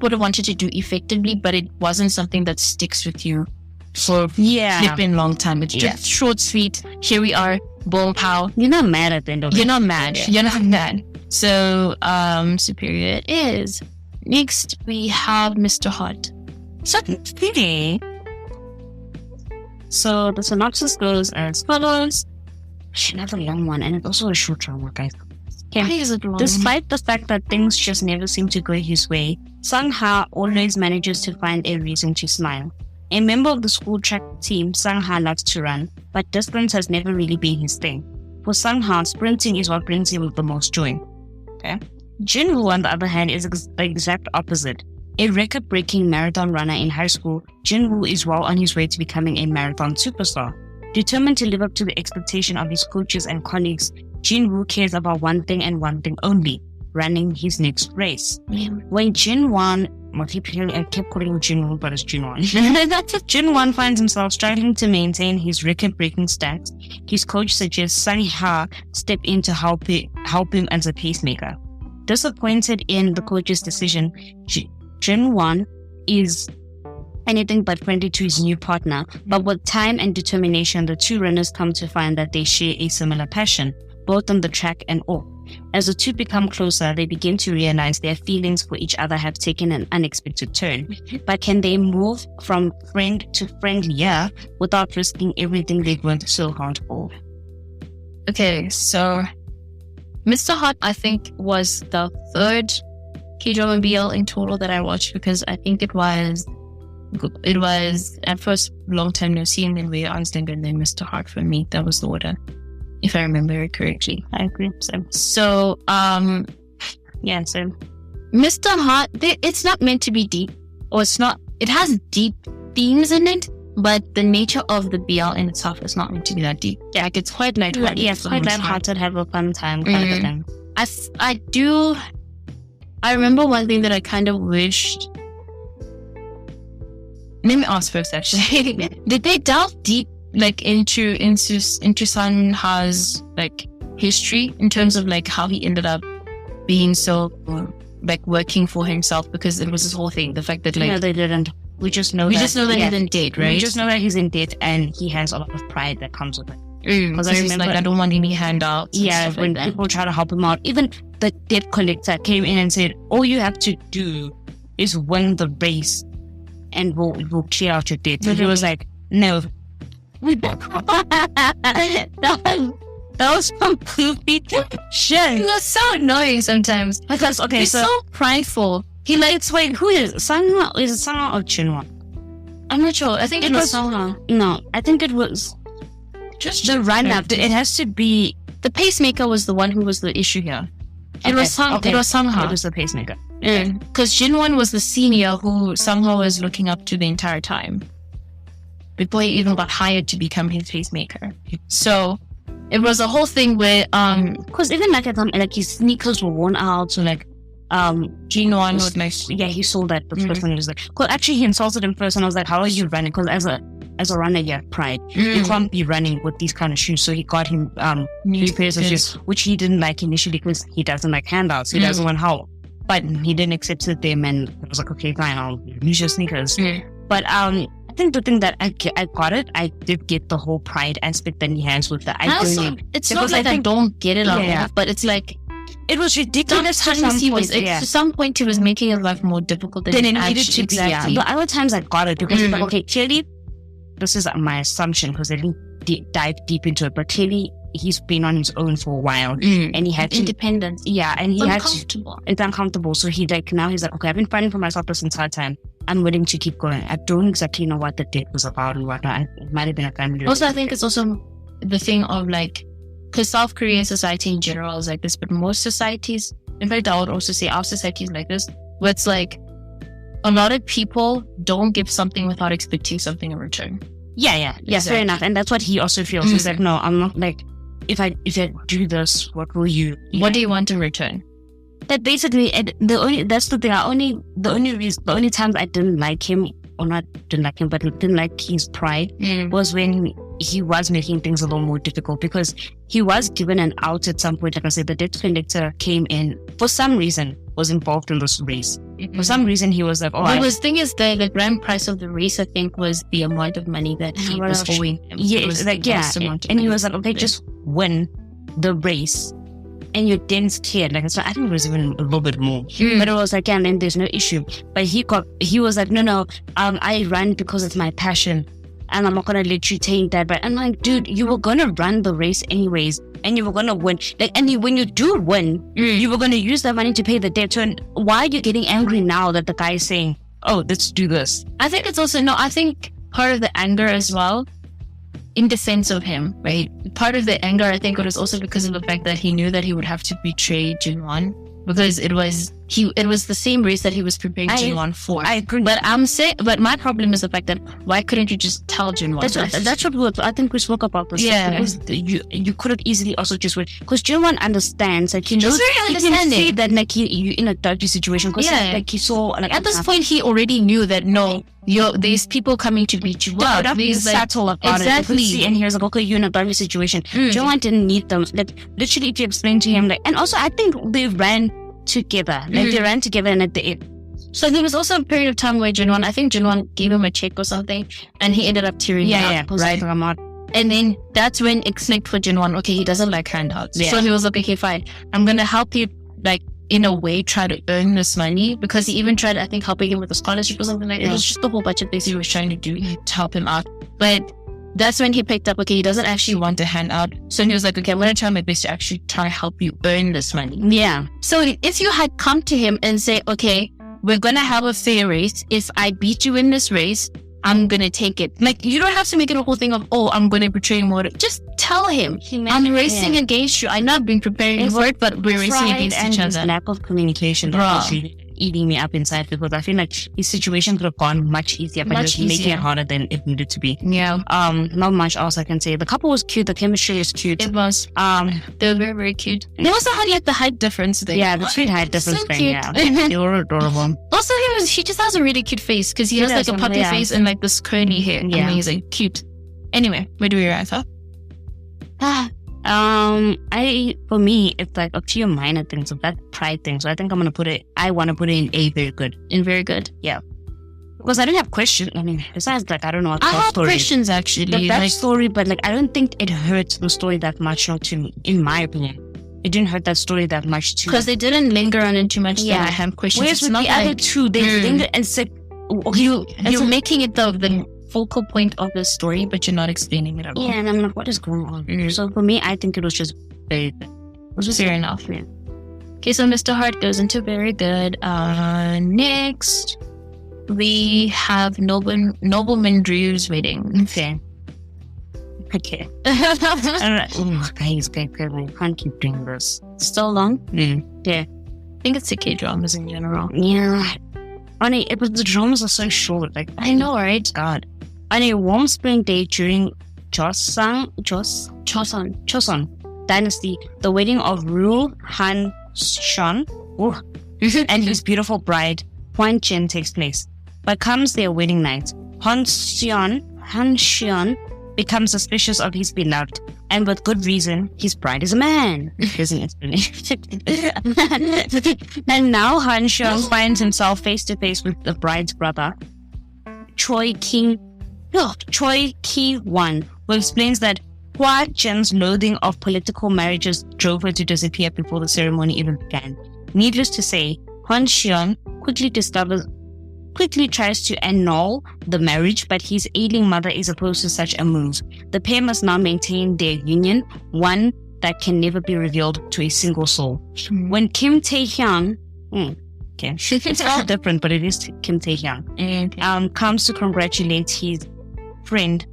what it wanted to do effectively, but it wasn't something that sticks with you for flipping long time. It's just short, sweet. Here we are, boom, pow. You're not mad at the end of it. You're not mad. Yeah. You're not mad. So, Superior it is. Next, we have Mr. Hot. So, the synopsis goes as follows. Another long one, and it's also a short drama, guys. Why is it long? Despite the fact that things just never seem to go his way, Sang-ha always manages to find a reason to smile. A member of the school track team, Sang-ha loves to run, but distance has never really been his thing. For Sang-ha, sprinting is what brings him the most joy. Okay. Jinwoo, on the other hand, is the exact opposite. A record-breaking marathon runner in high school, Jinwoo is well on his way to becoming a marathon superstar. Determined to live up to the expectation of his coaches and colleagues, Jinwoo cares about one thing and one thing only, running his next race. When Jinwon, I kept calling him Jinwoo, but it's Jinwon. Jinwon finds himself struggling to maintain his record-breaking stats. His coach suggests Sang-ha step in to help him as a pacemaker. Disappointed in the coach's decision, Jinwon is anything but friendly to his new partner, but with time and determination, the two runners come to find that they share a similar passion, both on the track and off. As the two become closer, they begin to realize their feelings for each other have taken an unexpected turn. But can they move from friend to friendlier without risking everything they've worked so hard for? Okay, so Mr. Hot, I think, was the third K-drama BL in total that I watched because I think it was at first long time no see, and then we understand, and then Mr. Hot for me. That was the order, if I remember it correctly. I agree. So Mr. Hot, it's not meant to be deep, or it's not. It has deep themes in it, but the nature of the BL in itself is not meant to be that deep. Yeah, like it's quite lighthearted. Yeah, it's quite lighthearted, have a fun time. Kind of thing. I remember one thing that I kind of wished. Let me ask first, actually. Did they delve deep, like into Sang-ha's like history in terms of like how he ended up being so like working for himself? Because it was this whole thing, the fact that like no, they didn't. We just know that he's in debt, right? We just know that he's in debt, and he has a lot of pride that comes with it. Because I remember, like, I don't want any handouts. Yeah, when people try to help him out, even the debt collector came in and said, "All you have to do is win the race, and we'll clear out your debt." And he was like, "No." That was some goofy shit. He was so annoying sometimes. Because he's so prideful. He likes, wait, who is it? Sang-ha? Is it Sang-ha or Jinwoo? I'm not sure. I think it was Sang-ha. No, I think it was just the run-up. It has to be... The pacemaker was the one who was the issue here. It was Sang-ha. It was the pacemaker. Because Jinwoo was the senior who Sang-ha was looking up to the entire time, before he even got hired to become his pacemaker. So it was a whole thing where because even like at like his sneakers were worn out, so like Jinwoo would like he sold that. The first one was like, because actually he insulted him first, and I was like, how are you running? Because as a as a runner, you have pride. You can't be running with these kind of shoes. So he got him 3 pairs of shoes, which he didn't like initially because he doesn't like handouts. He doesn't want help. But he didn't accept them, and I was like, okay, fine, I'll use your sneakers. But I think the thing that I got it, I did get the whole pride aspect that he has with the it's not like I don't get it all, but it's like it was ridiculous. To some point he was making his life more difficult than it needed to be. Exactly. But other times I got it because it's like, okay, clearly this is my assumption because I didn't dive deep into it, but clearly he's been on his own for a while and he had independent. And he had to, it's uncomfortable. So now he's like, okay, I've been fighting for myself this entire time. I'm willing to keep going. I don't exactly know what the date was about and whatnot. It might have been a family. Also, I think it's also the thing of like, because South Korean society in general is like this, but most societies, in fact, I would also say our society is like this, where it's like a lot of people don't give something without expecting something in return. Yeah, fair enough. And that's what he also feels. He's like, no, I'm not like, if I do this, what will you? What do you want in return? That basically, that's the thing. The only times I didn't like him, or not didn't like him, but didn't like his pride was when he was making things a little more difficult because he was given an out at some point. Like I said, the debt collector came in for some reason, was involved in this race. For some reason, he was like, oh, the thing is that the grand price of the race, I think, was the amount of money that he was owing him. And he was like, okay, just win the race and your debt's cleared. Like, so I think it was even a little bit more, but it was like, yeah, then there's no issue. But he was like, no, I run because it's my passion, and I'm not gonna let you take that. But I'm like, dude, you were gonna run the race anyways, and you were gonna win. Like, and when you do win, you were gonna use that money to pay the debt. So why are you getting angry now that the guy is saying, oh, let's do this? I think it's also I think part of the anger as well, in defense of him, right? Part of the anger, I think, was also because of the fact that he knew that he would have to betray Jinwon because it was the same race that he was preparing Jinwon for. I agree. But my problem is the fact that why couldn't you just tell Jinwon? That's what I think we spoke about this. Yeah. Because you could have easily also just went, because Jinwon understands, like, he knows, he can see that like you're in a dirty situation. Because like he saw, like, at this point he already knew that there's people coming to beat you up. He's subtle about it. And he was like, okay, you're in a dirty situation. Jinwon didn't need them. Like, literally, if you explain to him, like, and also I think they ran together. Like, they ran together, and at the end. So there was also a period of time where I think Jinwon gave him a check or something, and he ended up tearing up. Right. And then that's when it clicked for Jinwon. Okay, he doesn't like handouts. Yeah. So he was like, okay, fine. I'm going to help you, like, in a way, try to earn this money, because he even tried, I think, helping him with a scholarship or something like that. It was just a whole bunch of things he was trying to do to help him out. But that's when he picked up, okay, he doesn't actually want a handout. So he was like, okay, I'm going to try my best to actually try to help you earn this money. Yeah. So if you had come to him and say, okay, we're going to have a fair race. If I beat you in this race, I'm going to take it. Like, you don't have to make it a whole thing of, oh, I'm going to betray more. Just tell him, I'm racing against you. I know I've been preparing for it, but we're racing against each other. Lack of communication is eating me up inside, because I feel like his situation could have gone much easier, but just making it harder than it needed to be. Yeah. Not much else I can say. The couple was cute. The chemistry is cute. It was. They were very, very cute. They also had like the height difference thing. Yeah, the sweet height difference thing. Yeah. They were adorable. Also, he just has a really cute face, because he has like a puppy face and like this curly hair. Yeah. Amazing. Cute. Anyway, where do we rank her? For me, it's like a few minor things of that pride thing. So I think I want to put it in A, very good. In very good? Yeah. Because I didn't have questions. I mean, besides, like, I don't know. I have questions, actually. That story, but like, I don't think it hurts the story that much, not to me, in my opinion. It didn't hurt that story that much too. Because they didn't linger on it too much. Yeah. I have questions. Whereas with the other two, they lingered and said, you're making it the focal point of the story, but you're not explaining it at all. Yeah, and I'm like, what is going on? So for me, I think it was just very good. It was fair enough. Yeah. Okay, so Mr. Hart goes into very good. Next, we have Nobleman Drew's wedding. Okay. Guys, I can't keep doing this. Still long? Yeah. I think it's the K-dramas in general. Yeah. The dramas are so short. Like, I know, right? God. On a warm spring day during Joseon Dynasty, the wedding of Rule Han Sean and his beautiful bride Hwan Chen takes place. But comes their wedding night, Han Seon Han Xion becomes suspicious of his beloved, and with good reason. His bride is a man. Here's an explanation. And now Han Xion finds himself face to face with the bride's brother, Choi Ki-wan, who explains that Hua Jin's loathing of political marriages drove her to disappear before the ceremony even began. Needless to say, Han Xion quickly tries to annul the marriage, but his ailing mother is opposed to such a move. The pair must now maintain their union, one that can never be revealed to a single soul. When Kim Tae-hyun, it's all different, but it is Kim Tae-hyun, comes to congratulate his friend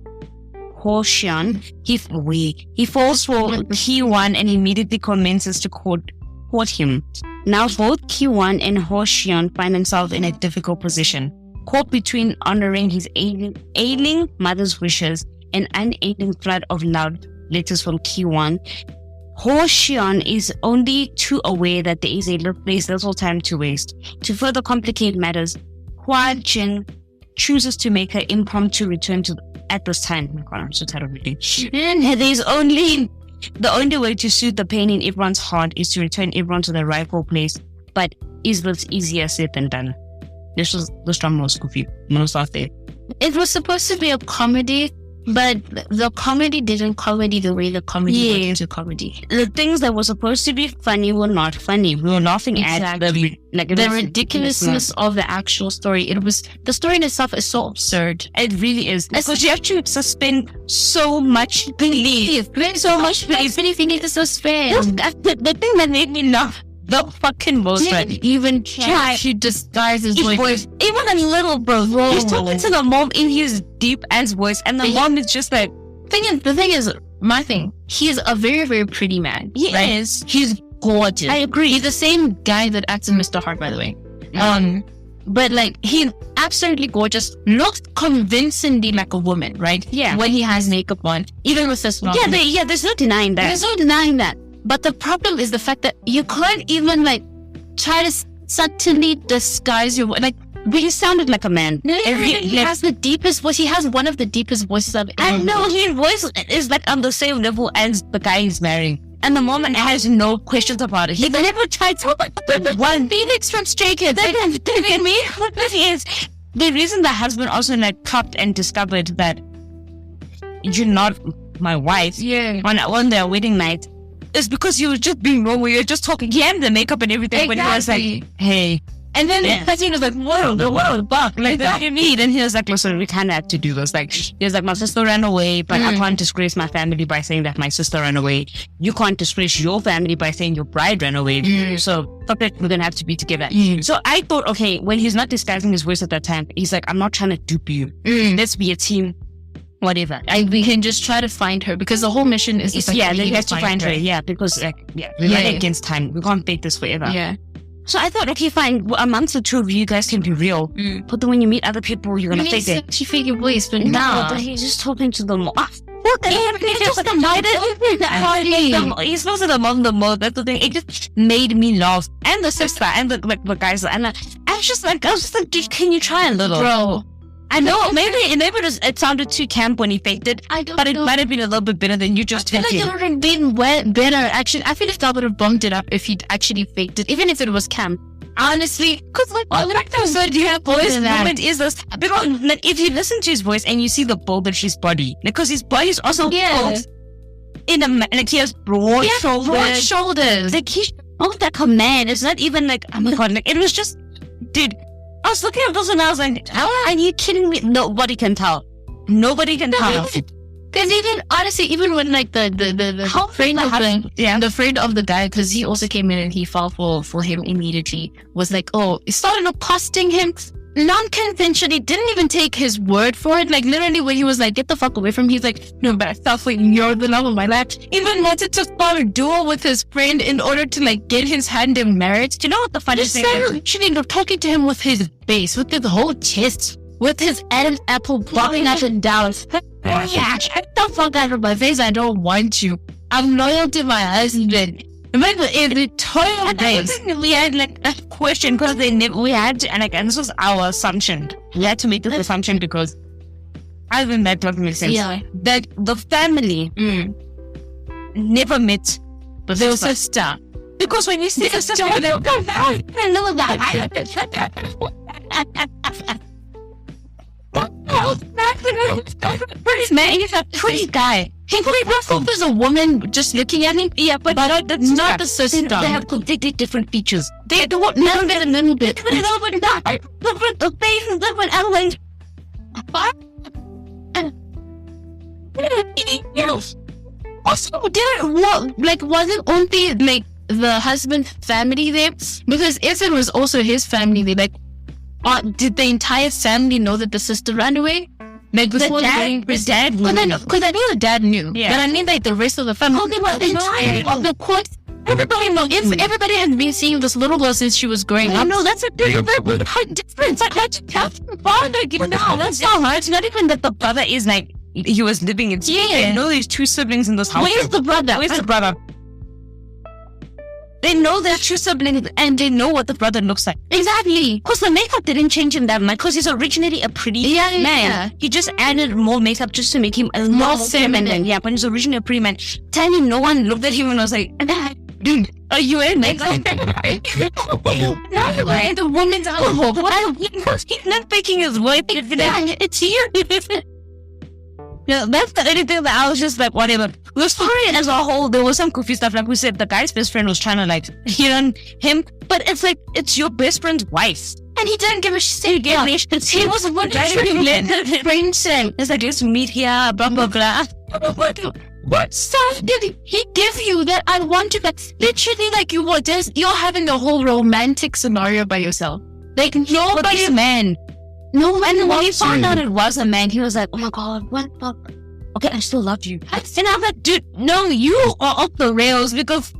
Ho Xion, he falls for Ki-wan and immediately commences to court him. Now both Ki-wan and Ho Xion find themselves in a difficult position, caught between honoring his ailing mother's wishes and unending flood of love letters from Ki-wan. Ho Xion is only too aware that there is little time to waste. To further complicate matters, Hua Jin chooses to make her impromptu return at this time. Oh my God, I'm so tired of reading. And the only way to soothe the pain in everyone's heart is to return everyone to their rightful place. But is this easier said than done? This drama was goofy. I'm gonna start there. It was supposed to be a comedy, but the comedy didn't comedy the way the comedy went into comedy. The things that were supposed to be funny were not funny. We were laughing at the ridiculousness of the actual story. The story in itself is so absurd. It really is. Because you have to suspend so much belief. So much belief. Anything is suspend. The thing that made me laugh the fucking most, right? Even try to disguise his voice. Even a little bro. He's talking to the mom in his deep ass voice, and the mom is just like. The thing is, he is a very, very pretty man. He is. He's gorgeous. I agree. He's the same guy that acts in Mr. Heart, by the way. But like, he's absolutely gorgeous. Looks convincingly like a woman, right? Yeah. When he has makeup on, even with this. There's no denying that. There's no denying that. But the problem is the fact that you can't even like try to subtly disguise your voice. Like, but he sounded like a man. He has the deepest voice. He has one of the deepest voices I've ever heard. I know, his voice is like on the same level as the guy he's marrying. And the moment has no questions about it. He never tried to one Phoenix from Stray Kids. The reason the husband also like caught and discovered that you're not my wife on their wedding night is because he was just being normal. You're just talking. He had the makeup and everything, but he was like, hey. And then the was like, what the fuck? Like, that you need. And he was like, listen, we kind of have to do this. Like, he was like, my sister ran away, but I can't disgrace my family by saying that my sister ran away. You can't disgrace your family by saying your bride ran away. So, fuck it, we're going to have to be together. So I thought, okay, when he's not disguising his voice at that time, he's like, I'm not trying to dupe you. Let's be a team. Whatever. We can just try to find her because the whole mission is they have to find her. Yeah, because we're running against time. We can't fake this forever. Yeah. So I thought, okay, fine. Amongst the two of you guys can be real. But then when you meet other people, you're gonna fake it. She fake your voice, but but he's just talking to them. He's supposed to the mom the most. That's the thing. It just made me laugh, and the sister, and the guys, and I was just like, dude, can you try a little, bro? I know, maybe it sounded too camp when he faked it, but it might have been a little bit better than you just talking. I feel like it would have been better, actually. I feel like that would have bumped it up if he'd actually faked it, even if it was camp. Honestly, because like, so do you have voice moment is this? Because like, if you listen to his voice and you see the bulk of his body, because his body is also built in like he has broad shoulders. Like he's not like a man. It's not even like, oh my God, like it was just, dude. I was looking at this and I was like, are you kidding me? Nobody can tell. Nobody can tell. Because even, honestly, even when like the friend of the guy, because he also came in and he fell for him immediately, was like, he started accosting him non-conventionally, didn't even take his word for it. Like literally when he was like, get the fuck away from me, he's like, no, but I felt like you're the love of my life. Even wanted to start a duel with his friend in order to like get his hand in marriage. Do you know what the funniest thing is? Actually, talking to him with his bass, with his whole chest, with his Adam's apple blocking up and down. Get the fuck out of my face. I don't want you. I'm loyal to my husband. Remember, every total days. We had like a question because we had to, and this was our assumption. We had to make this assumption because I think that doesn't make sense. Yeah. That the family never met Their sister. because when you see the sister, they will come back. I know that. Man, he's a pretty guy. He there's a woman just looking at him. Yeah, but not the sister. They have completely different features. They don't know that a little bit. Different face and different elements. Also, wasn't only like the husband's family there? Because if it was also his family there, like, did the entire family know that the sister ran away? Like before the dad because I know the dad knew. Yeah. But I mean like the rest of the family. The entire of the court. Everybody knows. If everybody has been seeing this little girl since she was growing up. No, that's a difference. That's not hard. It's not even that the brother is like he was living in. Yeah. They know there's two siblings in this house. Where's the brother? Where's the brother? They know they're two siblings and they know what the brother looks like. Exactly. Because the makeup didn't change him that much because he's originally a pretty man. Yeah. He just added more makeup just to make him a More more feminine. feminine. Yeah, but he's originally a pretty man. Tell me no one looked at him and was like, dude, are you in makeup? No, the woman's out. He's not picking his wife. It's here. Yeah, that's the only thing that I was just like, whatever. The story as a whole, there was some goofy stuff. Like we said, the guy's best friend was trying to like hit on him, but it's like, it's your best friend's wife. And he didn't give a shit. He was the one trying to let friend say, it's like, let's meet here, blah, blah, blah. What stuff did he give you that I want to? Literally, like you're having a whole romantic scenario by yourself. Like nobody, man. No man. And when he found out it was a man, he was like, oh my God, what the fuck? Okay, I still love you. And I'm like, dude, no, you are off the rails because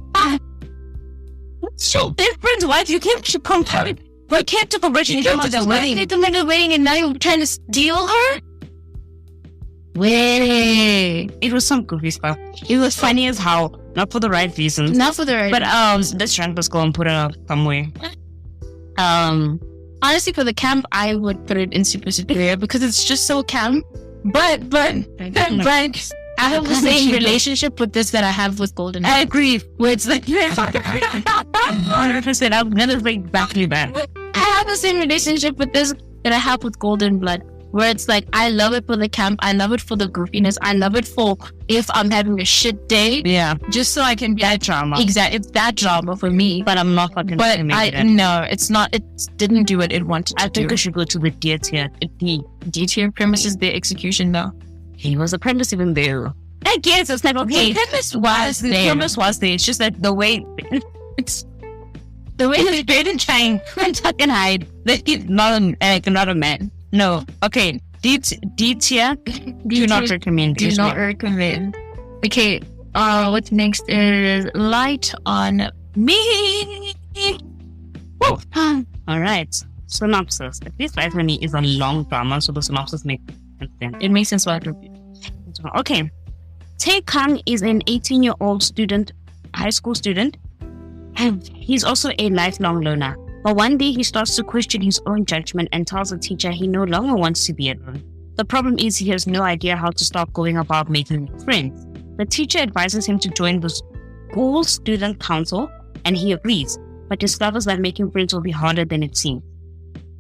so their friend's wife, you can't compare it. But can't talk about you came to the wedding. They took me to the wedding and now you're trying to steal her? Wait. It was some goofy stuff. It was funny as how, not for the right reasons. Not for the right But let's try and just go and put it up somewhere. Honestly, for the camp, I would put it in super superior because it's just so camp. But I have the same relationship with this that I have with Golden. I agree. Where it's like 100%. I'm gonna bring back me back. I have the same relationship with this that I have with Golden Blood. Where it's like, I love it for the camp. I love it for the goofiness. I love it for if I'm having a shit day. Yeah. Just so I can be that drama. Exactly. It's that drama for me. But I'm not fucking But no, it's not. It didn't do what it wanted to do. I think I should go to the D tier. The D tier premises the execution though. He was a premise even there. I guess it's like, okay. The premise was there. The premise was there. It's just that the way it's the way they didn't try and tuck and hide. That he's not a man. No. Okay. D tier. Do not recommend. Do not recommend. Okay. What's next is Light on Me. Whoa. All right. Synopsis. At least Light on Me is a long drama, so the synopsis makes sense. It makes sense why. Okay. Tae Kang is an 18-year-old student, high school student, and he's also a lifelong loner. But one day he starts to question his own judgment and tells the teacher he no longer wants to be alone. The problem is he has no idea how to start going about making friends. The teacher advises him to join the school student council and he agrees, but discovers that making friends will be harder than it seems.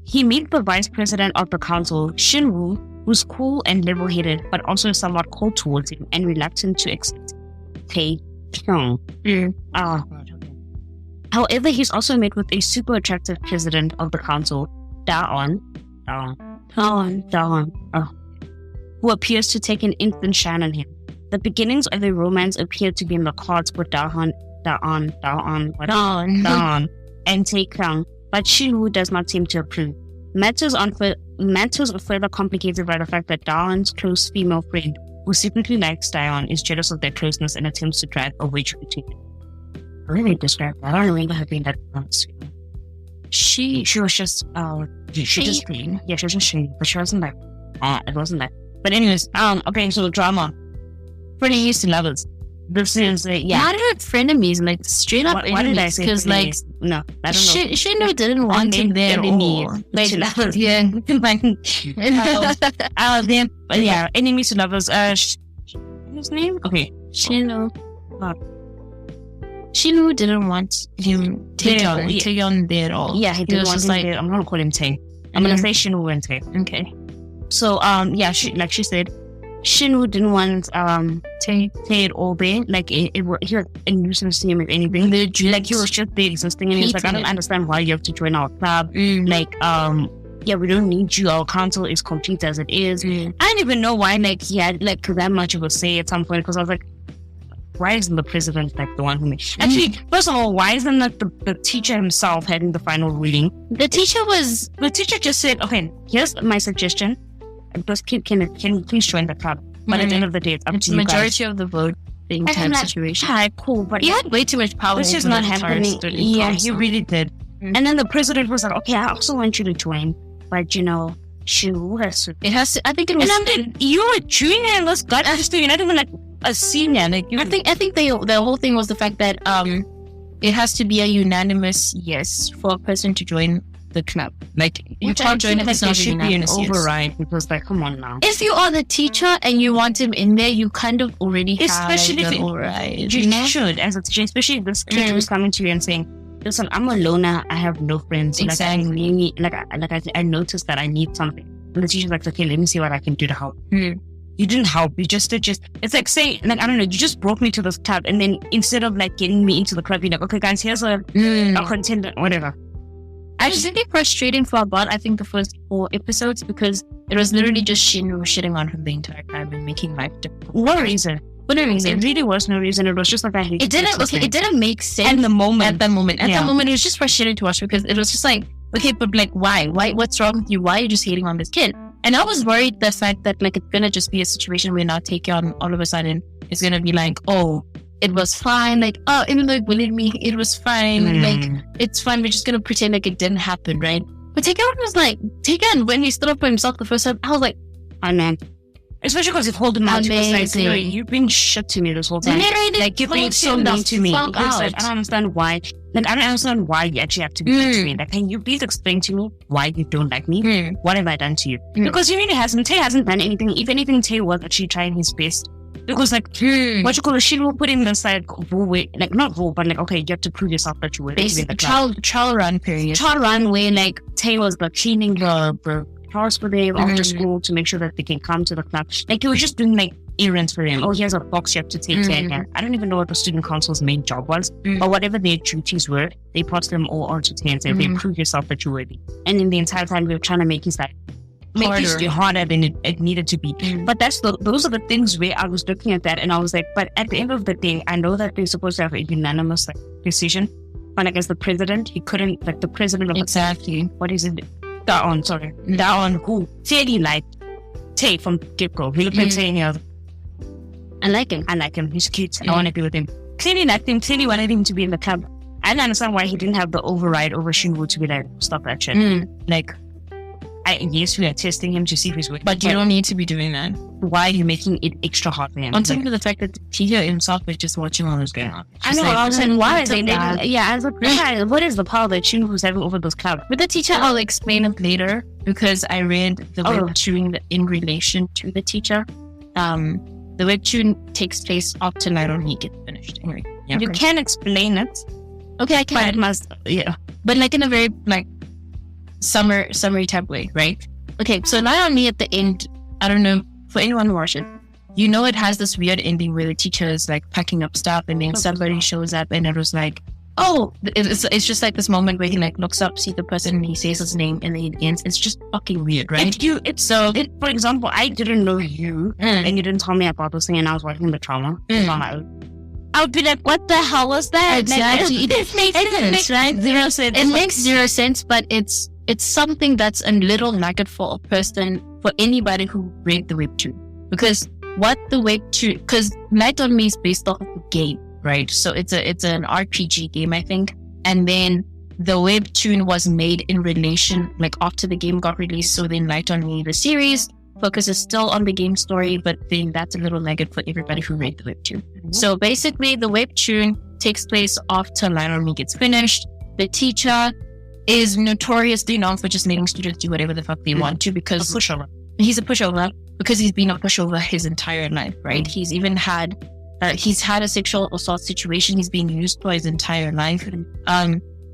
He meets the vice president of the council, Shinwoo, who's cool and level-headed, but also somewhat cold towards him and reluctant to accept Tae Kyung. However, he's also met with a super attractive president of the council, Daon, who appears to take an instant shine on him. The beginnings of the romance appear to be in the cards for Daon, and Tae Kyung, but Shinwoo does not seem to approve. Matters are further complicated by the fact that Daon's close female friend, who secretly likes Daon, is jealous of their closeness and attempts to drive a wedge between them. I really describe that. I don't remember her being that honest. She was just she just screamed. Yeah, she was just screaming, but she wasn't like it wasn't that. But anyways, okay, so drama. Pretty used to lovers. This is not frenemies, like straight up what did I enemies. say? Because like no, I don't know. Shino didn't want him there at all. Like enemies to lovers. His name? Okay, Shino. Shino didn't want him Taeyeon there at all. Yeah, he didn't want him there. I'm gonna call him Tae. I'm gonna say Shino and Tae. Okay. So she said, Shino didn't want Tae at all there. Like he was a nuisance to him if anything. Like he was just there existing, and he was like, I don't understand why you have to join our club. Like we don't need you. Our council is complete as it is. I didn't even know why like he had like that much of a say at some point, because I was like, why isn't the president like the one who made? Actually, first of all, why isn't like the teacher himself having the final ruling? The teacher just said, okay, here's my suggestion. Just can you please join the club? But at the end of the day, it's up to you guys. Majority of the vote thing type situation. Hi, cool, but he had way too much power. This is not happening. Yeah, he really did. And then the president was like, okay, I also want you to join, but Shino has to. It has to. I think it was. And I'm like, you're a junior and let's gut us to. You're not even like a senior. Like I think the whole thing was the fact that it has to be a unanimous yes for a person to join the club. Like you can't join if it's not should be an override, because like, come on now. If you are the teacher and you want him in there, you kind of already especially have an override. You should, as a teacher, especially if this teacher is coming to you and saying, listen, I'm a loner, I have no friends. Exactly. I noticed that I need something. And the teacher's like, okay, let me see what I can do to help. You didn't help. You just it's like saying, like, I don't know, you just brought me to this club, and then instead of like getting me into the club, you're like, okay guys, here's a contender, whatever. I was really frustrating for about, I think, the first 4 episodes, because it was literally just Shino shitting on him the entire time and making life difficult. No reason. For no reason. It really was no reason. It was just like I hate it. It didn't make sense at the moment. At that moment, it was just frustrating to watch, because it was just like, okay, but like, why? What's wrong with you? Why are you just hating on this kid? And I was worried the fact that like it's gonna just be a situation where now Taeyeon all of a sudden is gonna be like, oh, it was fine. Like, oh, even though it bullied me, it was fine. Like, it's fine. We're just gonna pretend like it didn't happen, right? But Taeyeon was like, when he stood up for himself the first time, I was like, oh man. Especially because he told him out. He was like, you've been shit to me this whole time. Like, you've been so mean to me. Like, I don't understand why. Like, I don't understand why you actually have to be mean to me. Like, can you please explain to me why you don't like me? What have I done to you? Because he really hasn't. Tae hasn't done anything. If anything, Tae was actually trying his best. Because like, what you call it, she will put him inside way, like not rule, but like, okay, you have to prove yourself that you were basically trial run period. Trial run where like Tae was like cleaning the house for them after school to make sure that they can come to the club. Like, he was just doing like errands for him. Oh, here's a box you have to take care of. I don't even know what the student council's main job was, but whatever their duties were, they passed them all onto Tae and said, okay, prove yourself that you're worthy. And in the entire time, we were trying to make his life harder than it needed to be. But those are the things where I was looking at that and I was like, but at the end of the day, I know that they're supposed to have a unanimous like decision. But like, as the president, he couldn't, like the president of what is it? Daon, who clearly liked Tae from get-go. He looked like saying, I like him. He's cute. I want to be with him. Clearly liked him. Clearly wanted him to be in the club. I don't understand why he didn't have the override over Shinwoo to be like, stop that shit. Like, yes, we are testing him to see if he's working. But you don't need to be doing that. Why are you making it extra hard for him? On top of the fact that the teacher himself is just watching all this going on. I know, I was saying, why is it that? Yeah, I was like, what is the power that Shinwoo's having over those clubs? With the teacher, I'll explain it later, because I read the webtoon in relation to the teacher. The webtoon takes place after Night on He gets finished. Anyway, you can explain it. Okay, I can. But it must, but like in a very like summary type way, right? Okay, so Night on Me at the end, I don't know, for anyone who watched it, you know, it has this weird ending where the teacher is like packing up stuff and then somebody shows up and it was like, oh, it's just like this moment where he like looks up, sees the person and he says his name and then it ends. It's just fucking weird, right? For example, I didn't know you and you didn't tell me about this thing and I was watching the trauma on my own. I would be like, what the hell was that? Exactly. It makes sense, right? Zero sense. It makes zero sense, but it's something that's a little nugget for a person, for anybody who read the webtoon. Because because Night on Me is based off of a game, right? So it's an RPG game, I think. And then the webtoon was made in relation, like after the game got released. So then Night on Me, the series, focuses still on the game story, but then that's a little nugget for everybody who read the webtoon. So basically, the webtoon takes place after Line on Me gets finished. The teacher is notoriously known for just letting students do whatever the fuck they want to, because he's a pushover, because he's been a pushover his entire life, right? He's even had he's had a sexual assault situation he's been used for his entire life.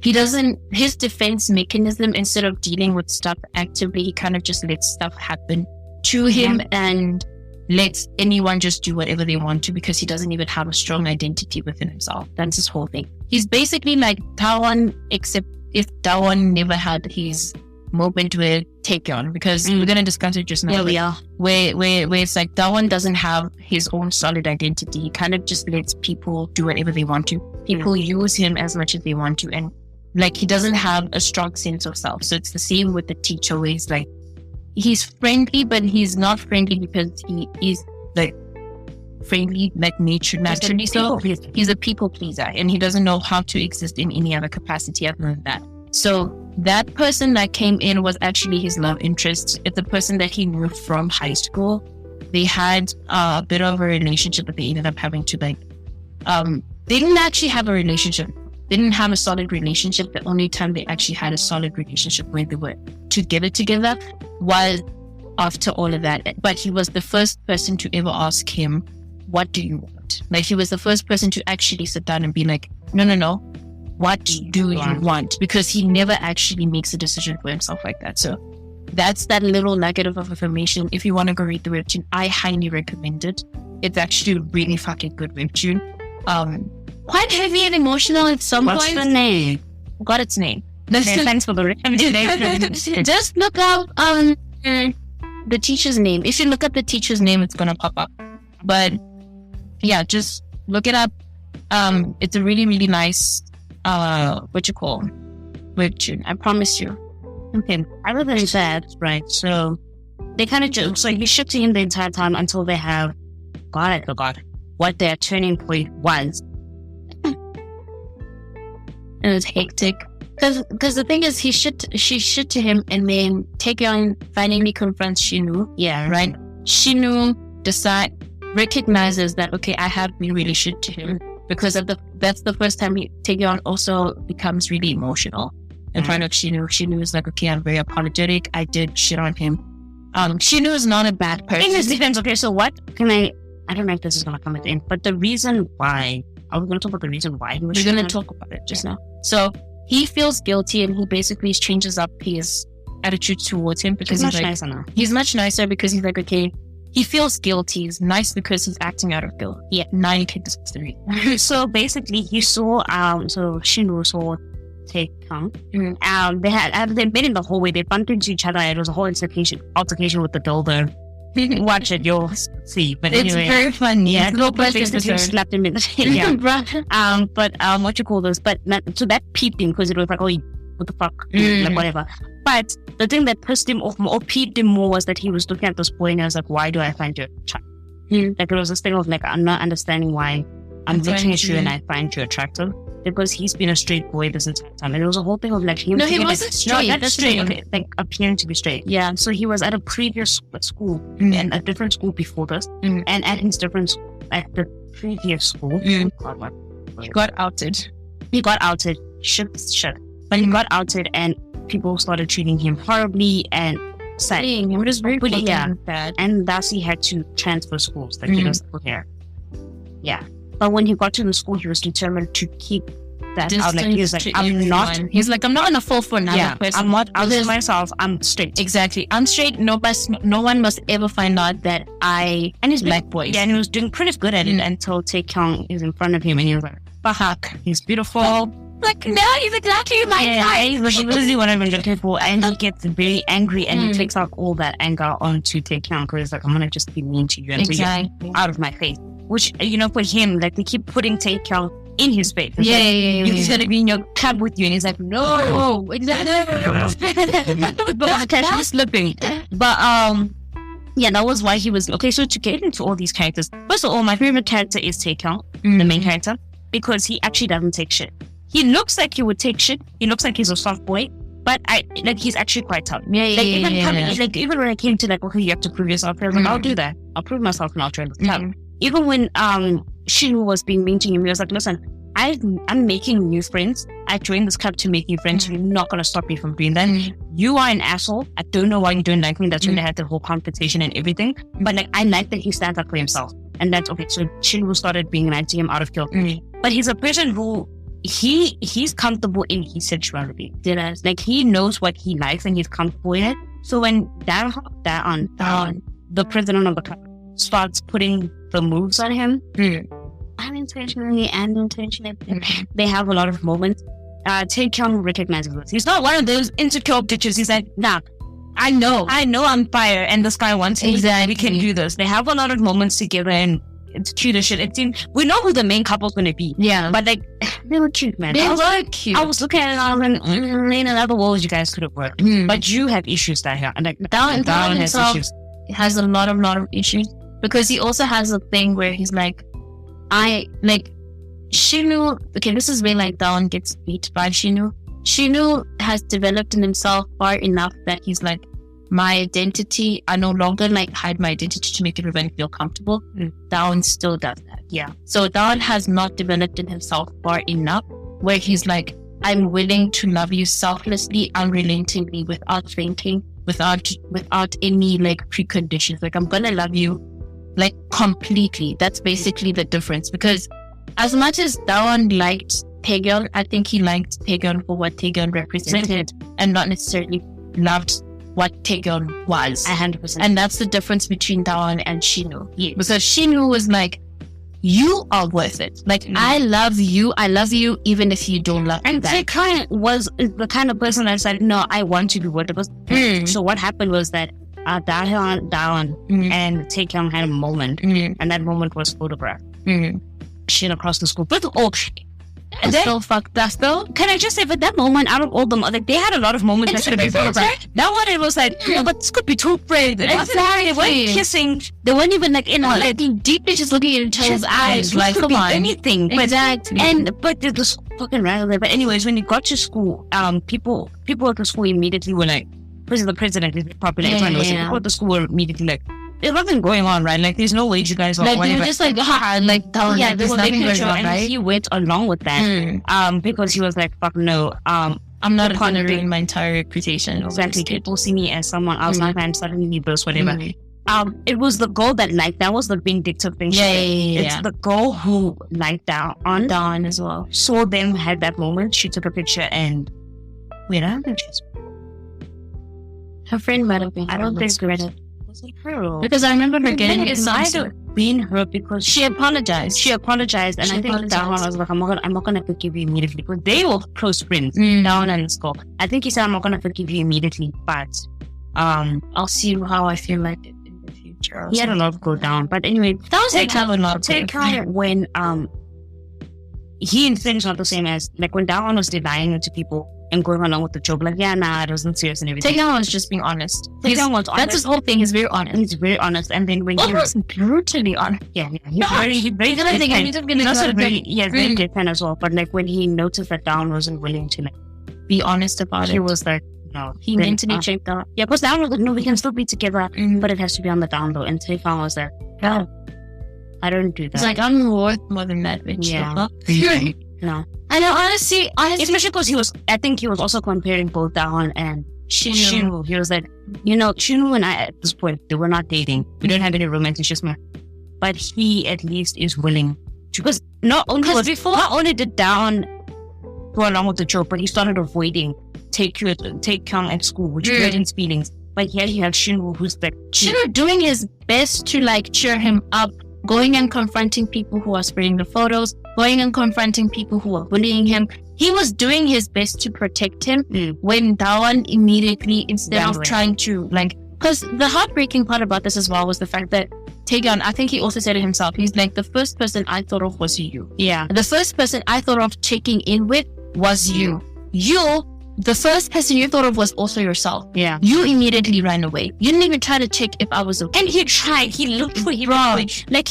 His defense mechanism, instead of dealing with stuff actively, he kind of just lets stuff happen to him and lets anyone just do whatever they want to, because he doesn't even have a strong identity within himself. That's his whole thing. He's basically like Daewon, except if Daewon never had his moment with Taekyon, because we're going to discuss it just now. Yeah, we are. Where it's like Daewon doesn't have his own solid identity. He kind of just lets people do whatever they want to. People use him as much as they want to, and like he doesn't have a strong sense of self. So it's the same with the teacher, where he's like, he's friendly, but he's not friendly because he is like friendly like naturally. So he's a people pleaser, and he doesn't know how to exist in any other capacity other than that. So that person that came in was actually his love interest. It's a person that he knew from high school. They had a bit of a relationship, but they ended up having to they didn't actually have a relationship. They didn't have a solid relationship. The only time they actually had a solid relationship when they were together was after all of that. But he was the first person to ever ask him, what do you want? Like, he was the first person to actually sit down and be like, no, what do you want? Because he never actually makes a decision for himself like that. So that's that little nugget of information. If you want to go read the webtoon, I highly recommend it. It's actually a really fucking good webtoon. Quite heavy and emotional at some point. What's the name? Got its name. Thanks for the recommendation. Just look up the teacher's name. If you look up the teacher's name, it's gonna pop up. But yeah, just look it up. It's a really, really nice webtoon. I promise you. Okay, other than that, right? So they kind of just you shipped to him the entire time until they have. God, I forgot what their turning point was. And it was hectic. Because the thing is, she shit to him, and then Taekyon finally confronts Shinu. Yeah, right. Shinu recognizes that, okay, I have been really shit to him, because that's the first time Taekyon also becomes really emotional in front of Shinu. Shinu is like, okay, I'm very apologetic. I did shit on him. Shinu is not a bad person. In his defense, okay, so what can I don't know if this is going to come at the end, but the reason why, are we going to talk about the reason why he was We're going to talk about it just now. So he feels guilty, and he basically changes up his attitude towards him, because he's much nicer now. He's much nicer because he's like, okay, he feels guilty. He's nice because he's acting out of guilt. Yeah, now you can discuss the reason. So basically, he saw, so Shinu saw Taekyon. They've been in the hallway, they bumped into each other, it was a whole altercation with the dildo. Watch it, you'll see. But it's anyway, very funny. Yeah, slapped him in the yeah. But what you call this? But so that peeped him, because it was like, oh, what the fuck, like whatever. But the thing that pissed him off more, or peeved him more, was that he was looking at this boy and I was like, why do I find you attractive? Like, it was this thing of like, I'm not understanding why I'm looking at you and I find you attractive, because he's been a straight boy this entire time. And it was a whole thing of like, he wasn't straight. No, that's straight. Okay, like appearing to be straight. Yeah. So he was at a previous school, and a different school before this, and at the previous school, he got outed. Shit. But he got outed, and people started treating him horribly and sad. It was very bad. And thus he had to transfer schools. Like, he was here. Yeah. But when he got to the school, he was determined to keep that out. Like, he was like, I'm not gonna fall for another person. I'm not out of myself. I'm straight. Exactly. I'm straight. No one must ever find out that I like boys. Yeah, and he was doing pretty good at it until Taekyung is in front of him, and he was like, fuck, he's beautiful. Like, now he's exactly my type. He's literally what I've been looking for. And he gets very angry, and he takes out all that anger onto Taekyung, because he's like, I'm gonna just be mean to you until you're out of my face. Which, for him, like, they keep putting Taekyung in his face. He's gonna be in your cab with you, and he's like, no, exactly. But he's slipping. But yeah, that was why he was okay. So to get into all these characters, first of all, my favorite character is Taekyung, the main character, because he actually doesn't take shit. He looks like he would take shit. He looks like he's a soft boy, But he's actually quite tough. Yeah. Even when I came to okay, you have to prove yourself, I was like, I'll do that. I'll prove myself and I'll join the club. Even when Shinwoo was being mean to him, he was like, listen, I'm making new friends. I joined this club to make new friends. You're not going to stop me from doing that. You are an asshole. I don't know why you don't like me. That's when they had the whole competition and everything. But I like that he stands up for himself. And that's okay. So Shinwoo started being nice to him out of guilt. But he's a person who he's comfortable in his sexuality. He knows what he likes and he's comfortable in it. So when Daon, the president of the club, starts putting the moves on him, unintentionally and intentionally, they have a lot of moments. Taekyung recognizes this. He's not one of those insecure bitches. He's like, nah, I know I'm fire and this guy wants me. Exactly. We can do this. They have a lot of moments together and it's cute as shit. It seems we know who the main couple's gonna be. Yeah. But they were cute, man. They were cute. I was looking at it and I was like, in another world you guys could have worked. But you have issues that here. And Daon has issues. He has a lot of issues. Because he also has a thing where he's like, Shinwoo, okay, this is where Daon gets beat by Shinwoo. Shinwoo has developed in himself far enough that he's like, my identity, I no longer hide my identity to make everyone feel comfortable. Daon still does that. Yeah. So Daon has not developed in himself far enough where he's like, I'm willing to love you selflessly, unrelentingly, without fainting, without any preconditions. I'm gonna love you completely. That's basically the difference. Because as much as Daon liked Taegyeon, I think he liked Taegyeon for what Taegyeon represented and not necessarily loved what Taegyeon was. 100%. And that's the difference between Daon and Shinwoo. Yes. Because Shinwoo was like, you are worth it. I love you even if you don't love me. And Taekyeon was the kind of person that said, no, I want to be worth it. So what happened was that Daon and Taekyeon had a moment, and that moment was photographed. Shit across the school. But that's so fucked up though. Can I just say, but that moment, out of all them, they had a lot of moments that should have been photographed. That one, it was but this could be two friends. Exactly. They weren't kissing. They weren't even deeply just looking at each other's eyes. Come on. Anything. Exactly. But there's fucking right there. But anyways, when you got to school, people at the school immediately were like, the president is popular. People at the school were immediately like, there's nothing going on, right? There's no way you guys are they were just there's nothing going on, right? And he went along with that because he was like, fuck no, I'm not going to ruin my entire reputation. Exactly. People see me as someone else, and suddenly he burst, whatever. It was the girl that was the vindictive thing. It's the girl who liked Daon as well. Saw them, had that moment. She took a picture and wait, I don't think she's her friend might have been. I don't think Greta. Because I remember her getting it might have been her because she apologized. And I think Daon was like, I'm not gonna forgive you immediately because they were close friends. Daon and Skull. I think he said, I'm not gonna forgive you immediately, but I'll see how I feel like it in the future. He had a lot go down, but anyway, that was a lot. Take when he and Finn's not the same as when Daon was denying it to people and going along with the joke, it wasn't serious and everything. Taekyeon was just being honest. Taekyeon was honest. That's his whole thing. He's very honest. He's very honest. And then when he was brutally honest. Yeah. He's very deadpan as well. But when he noticed that Daon wasn't willing to be honest about it, he was like, no. He mentally checked out. Yeah, because Daon was like, no, we can still be together, but it has to be on the down low. And Taekyeon was like, no, I don't do that. It's like, I'm worth more than that, bitch. Yeah. No. I know, honestly, especially because I think he was also comparing both Daon and Shinwoo. He was like, Shinwoo and I at this point, they were not dating. We don't have any romantic shit, but he at least is willing to, because not only did Daon go along with the joke, but he started avoiding Taekyeon at school, which hurt his feelings. But here you have Shinwoo, who's like Shinwoo doing his best to cheer him up, going and confronting people who are spreading the photos, going and confronting people who are bullying him. He was doing his best to protect him when Daon immediately, instead of trying to because the heartbreaking part about this as well was the fact that Taegyeon, I think he also said it himself, he's like, the first person I thought of was you. Yeah. The first person I thought of checking in with was you. The first person you thought of was also yourself. Yeah. You immediately ran away. You didn't even try to check if I was okay. And he tried. He looked for him. He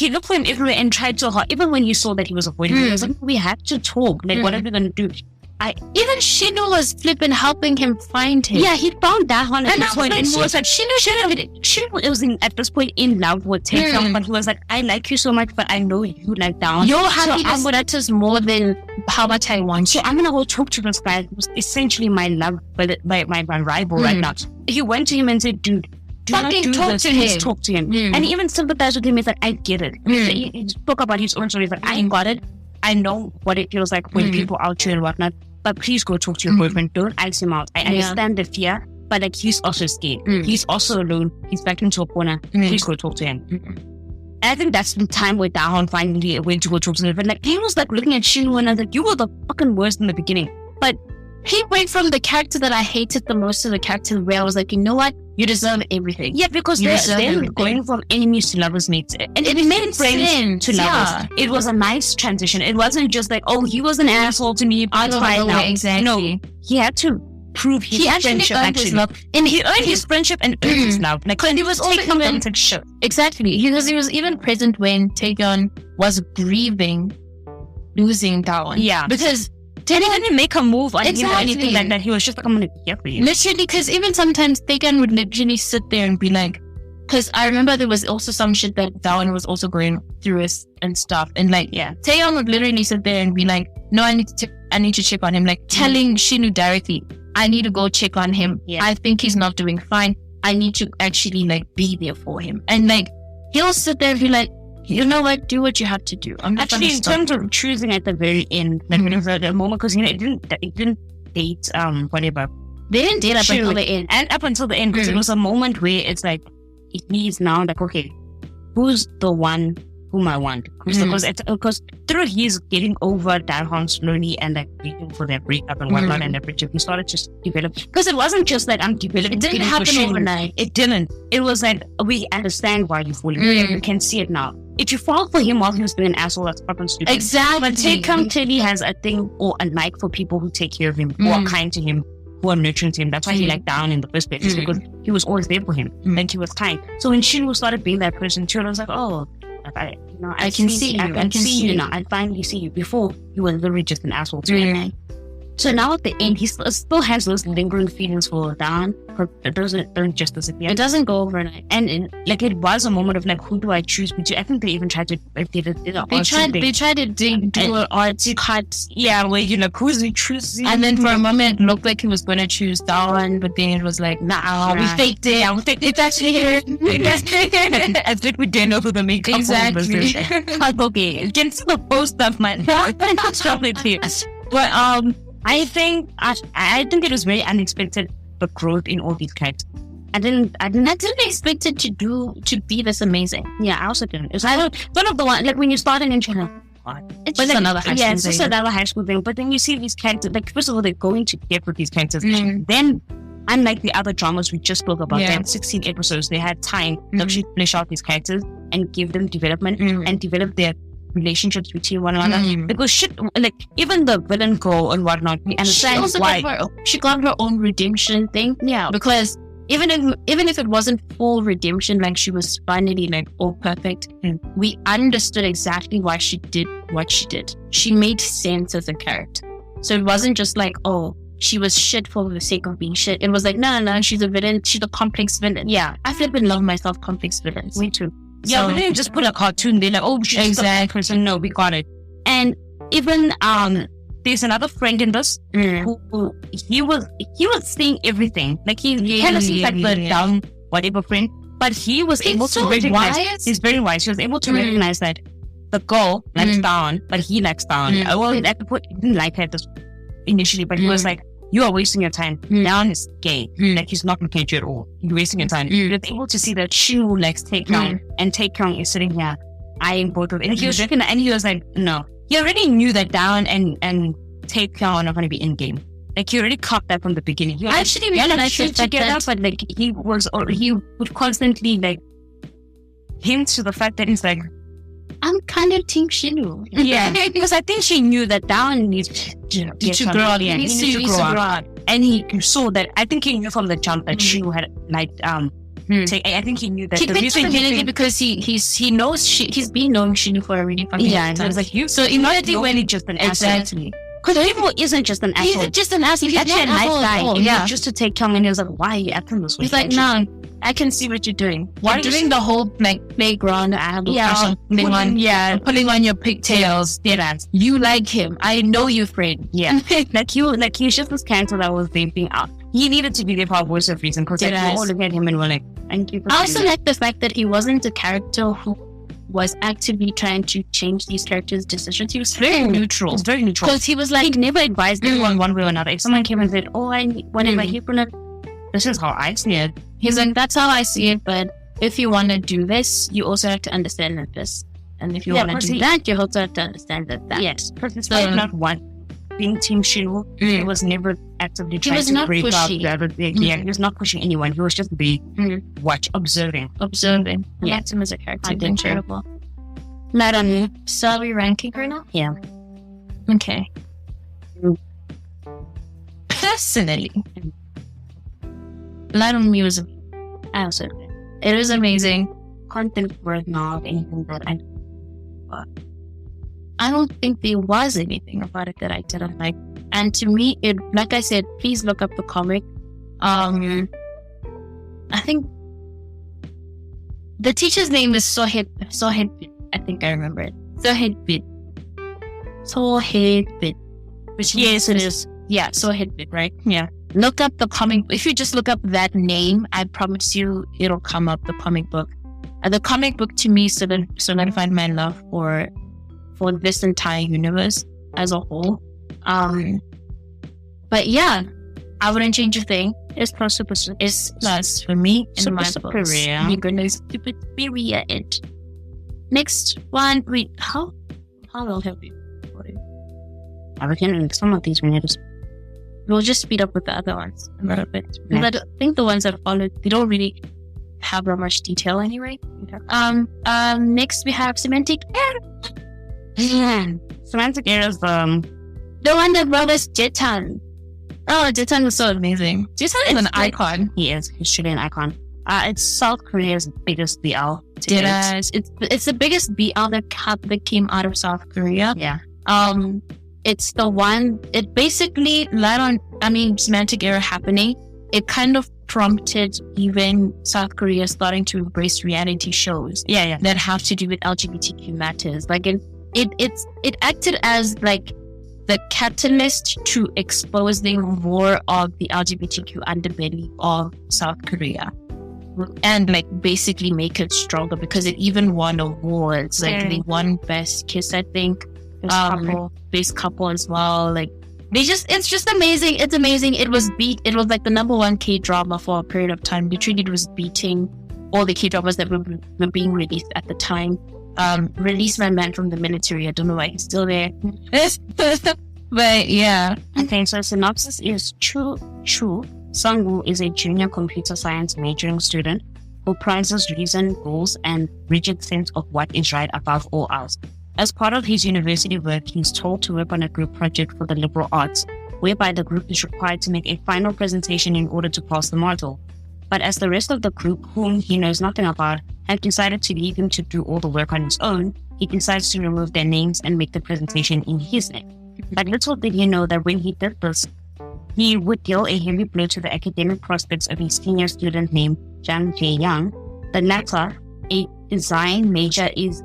looked for him everywhere and tried so hard. Even when you saw that he was avoiding him, he was like, we have to talk. What are we going to do? even Shinu was flipping helping him find him. Yeah, he found that one at this point, and he was like, Shinu was at this point in love with Taeyong, but he was like, I like you so much, but I know you like Dawn. Your happiness matters more than how much I want you. So I'm gonna go talk to this guy who's essentially my love, but my rival right now. He went to him and said, dude, do not do talk this. to Please him. talk to him. And he even sympathized with him. He's like, I get it. He spoke about his own story. He's like, I got it. I know what it feels like when people out you and whatnot. But please go talk to your boyfriend. Don't ice him out. I understand the fear, but like he's also scared. He's also alone. He's backed into a corner. Please go talk to him. And I think that's the time where Dahan finally went to go talk to him. But like he was like looking at Shinu and I was like, you were the fucking worst in the beginning. But he went from the character that I hated the most to the character where I was like, you know what? You deserve everything. Yeah, because they're going from enemies to lovers mates. And it made friends to lovers. Yeah. It was a nice transition. It wasn't just like, oh, he was an asshole to me. I'll find out. Exactly. No, he had to prove his friendship actually. His love. And he earned his friendship and earned his love. Like, and he was also even exactly because he was even present when Taeyeon was grieving losing Dawn. Yeah, because he didn't make a move on him or anything like that. He was just like, I'm gonna be here for you. Literally, because even sometimes Taeyeon would literally sit there and be like, because I remember there was also some shit that Dawn was also going through and stuff, and like Taeyeon would literally sit there and be like, no, I need to check on him, like telling Shinu directly, I need to go check on him. I think he's not doing fine. I need to actually like be there for him, and like he'll sit there and be like, you know what? Do what you have to do. I'm actually in terms of choosing at the very end, like when it was at the moment, because it didn't date whatever. They didn't date up until the end, and up until the end, because it was a moment where it's like it needs now like, okay, who's the one whom I want? Because through his getting over Dahan slowly and like waiting for their breakup and whatnot and their breakup, he started just develop. Because it wasn't just like I'm developing. It didn't happen overnight. It didn't. It was like we understand why you're falling. We can see it now. If you fall for him while he was doing an asshole, that's fucking stupid. Exactly. But Taeyeon clearly has a thing or a like for people who take care of him, who are kind to him, who are nurturing to him. That's why he liked Dawn in the first place, because he was always there for him and he was kind. So when Shinu started being that person, Shinu was like, oh, I can see you now. I finally see you. Before, you were literally just an asshole to me. So now at the end, he still has those lingering feelings for Dawn, but it don't just disappear. It doesn't go overnight. And like it was a moment of like, who do I choose between? I think they even tried to they tried to do an artsy cut. Yeah, where you like who's he choosing? And then for a moment, it looked like he was going to choose Dawn, but then it was like, nah, we faked it. It's actually here. I think we didn't know who the makeup exactly. Okay, against the post stuff, man. Stop it here. But I think it was very unexpected, the growth in all these characters. I didn't expect it to be this amazing. Yeah, I also didn't. It was one of the one like when you start an intro, it's just another high school thing. Yeah, it's just another high school thing. But then you see these characters, like first of all, they're going to get with these characters. Then, unlike the other dramas we just spoke about, they had 16 episodes. They had time to actually flesh out these characters and give them development and develop their relationships between one another, because shit, like even the villain girl and whatnot, we understand why she got her own redemption thing. Yeah, because even if it wasn't full redemption, like she was finally like all perfect, we understood exactly why she did what she did. She made sense as a character, so it wasn't just like, oh, she was shit for the sake of being shit. It was like, no, she's a villain. She's a complex villain. Yeah, I flipping love myself complex villains. Me too. Yeah, but then just put a cartoon there like, oh, she's exactly. Person. No, we got it. And even there's another friend in this who he was seeing everything. Like he kind of seems like the dumb whatever friend, but he was able to recognize. He's very wise. He was able to recognize that the girl likes Dawn, but he likes Dawn. Well, he didn't like her initially, but he was like, you are wasting your time. Dawn is gay. Like he's not looking at you at all. You're wasting your time. You're able to see that Shu likes Taeyeon, and Taeyeon is sitting here eyeing both of them. And he was looking at, and he was like, no. He already knew that Dawn and Taeyeon are not going to be in game. Like he already caught that from the beginning. He actually realized together, but like he would constantly like hint to the fact that he's like, I'm kind of Team Shinu. Yeah, because I think she knew that Dawn needs to grow up. Yeah, he needs to grow up. And he saw that. I think he knew from the jump that Shinu had like I think he knew that the reason because he knows he's been knowing Shinu for a really fucking long time. So it was like you. So immediately when he just an exactly. Because People isn't just an asshole. He's just an asshole. He's actually a nice guy. Oh, And yeah. he just to take Tom, and he was like, "Why are you acting this way?" He's like, "No, I can see what you're doing. Why You're doing the whole like playground? I have a crush on pulling on your pigtails. Yeah, You like him. I know you, friend. yeah. He was just this character that was vaping out. He needed to be there for a voice of reason, because we all looked at him and were like, "Thank you." I also like the fact that he wasn't a character who was actively trying to change these characters' decisions. He was very neutral. It's very neutral. Because he was like, He never advised anyone one way or another. If someone came and said, "Oh, I whenever hear from it, this is how I see it." he's like, that's how I see it, but if you want to do this, you also have to understand that this. And if you want to do that, you also have to understand that. Yes, because it's not one being Team Shield. He was never actively trying to break up the other thing. Yeah, he was not pushing anyone. He was just observing. Yeah, him as a character. I think Incredible. Madam, so are we ranking her now? Yeah. Okay. Personally, Light on Me was Absolutely. it was amazing. Content worth not anything that I don't think there was anything about it that I didn't like. And to me, it, like I said, please look up the comic. I think the teacher's name is Sohed. I think I remember it. Sohed. Which yes, it is. Yeah, Sohed, right? Yeah. Look up the comic. If you just look up that name, I promise you it'll come up, the comic book. The comic book to me solidified my love for this entire universe as a whole. But yeah, I wouldn't change a thing. It's plus for me in my books. You're gonna super superior it. Next one, how long have we recorded? I reckon some of these we'll just speed up with the other ones a little bit. Because I think the ones that followed, they don't really have that much detail anyway. Okay. Next we have Semantic Error. Semantic Error is the one that brought us Jetan. Oh, Jetan was so amazing. Jetan is an icon. He is. He's truly an icon. It's South Korea's biggest BL. It's the biggest BL that came out of South Korea. Yeah. It's the one. It basically Semantic Error happening. It kind of prompted even South Korea starting to embrace reality shows. Yeah. That have to do with LGBTQ matters. Like it acted as like the catalyst to exposing more of the LGBTQ underbelly of South Korea. And like basically make it stronger, because it even won awards. Like they won Best Kiss, I think. Best couple as well. Like it's just amazing. It's amazing. It was like the number one K-drama for a period of time. Literally it was beating all the K-dramas that were being released at the time. Released my man from the military. I don't know why he's still there. But yeah. Okay, so synopsis is Chu Sung-woo is a junior computer science majoring student who prizes reason, goals, and rigid sense of what is right above all else. As part of his university work, he's told to work on a group project for the liberal arts, whereby the group is required to make a final presentation in order to pass the module. But as the rest of the group, whom he knows nothing about, have decided to leave him to do all the work on his own, he decides to remove their names and make the presentation in his name. But little did he know that when he did this, he would deal a heavy blow to the academic prospects of his senior student named Jang Jae-young. The latter, a design major, is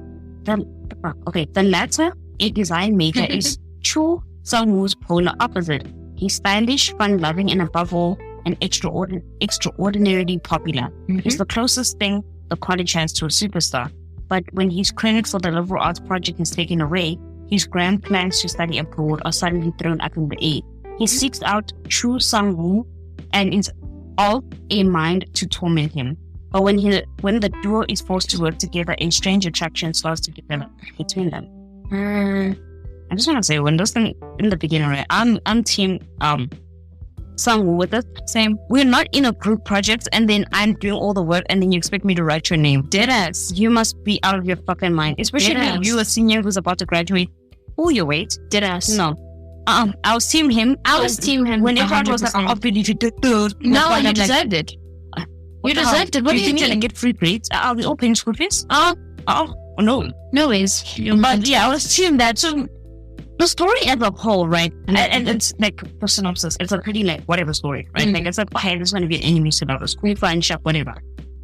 Chu Sung-woo's polar opposite. He's stylish, fun-loving, and above all, an extraordinarily popular. He's the closest thing the college has to a superstar. But when his credit for the liberal arts project is taken away, his grand plans to study abroad are suddenly thrown up in the air. He seeks out Chu Sung-woo and is all a mind to torment him. But when the duo is forced to work together, a strange attraction starts to develop between them. I just want to say, when this thing in the beginning, right? I'm team Sung-woo with the same. We're not in a group project, and then I'm doing all the work, and then you expect me to write your name. Deadass. You must be out of your fucking mind. Especially if you, a senior who's about to graduate. Pull your weight. Deadass. No. I was team him. When everyone was like, I'll be the no, you deserved it. You deserved it. What do you think? And get free grades? Are we all paying school fees? No. No ways. But yeah, I was team that. So the story as a whole, right? And it's like the synopsis. It's a pretty like whatever story, right? Like it's like, okay, there's going to be an enemy to lovers, cool friendship, whatever.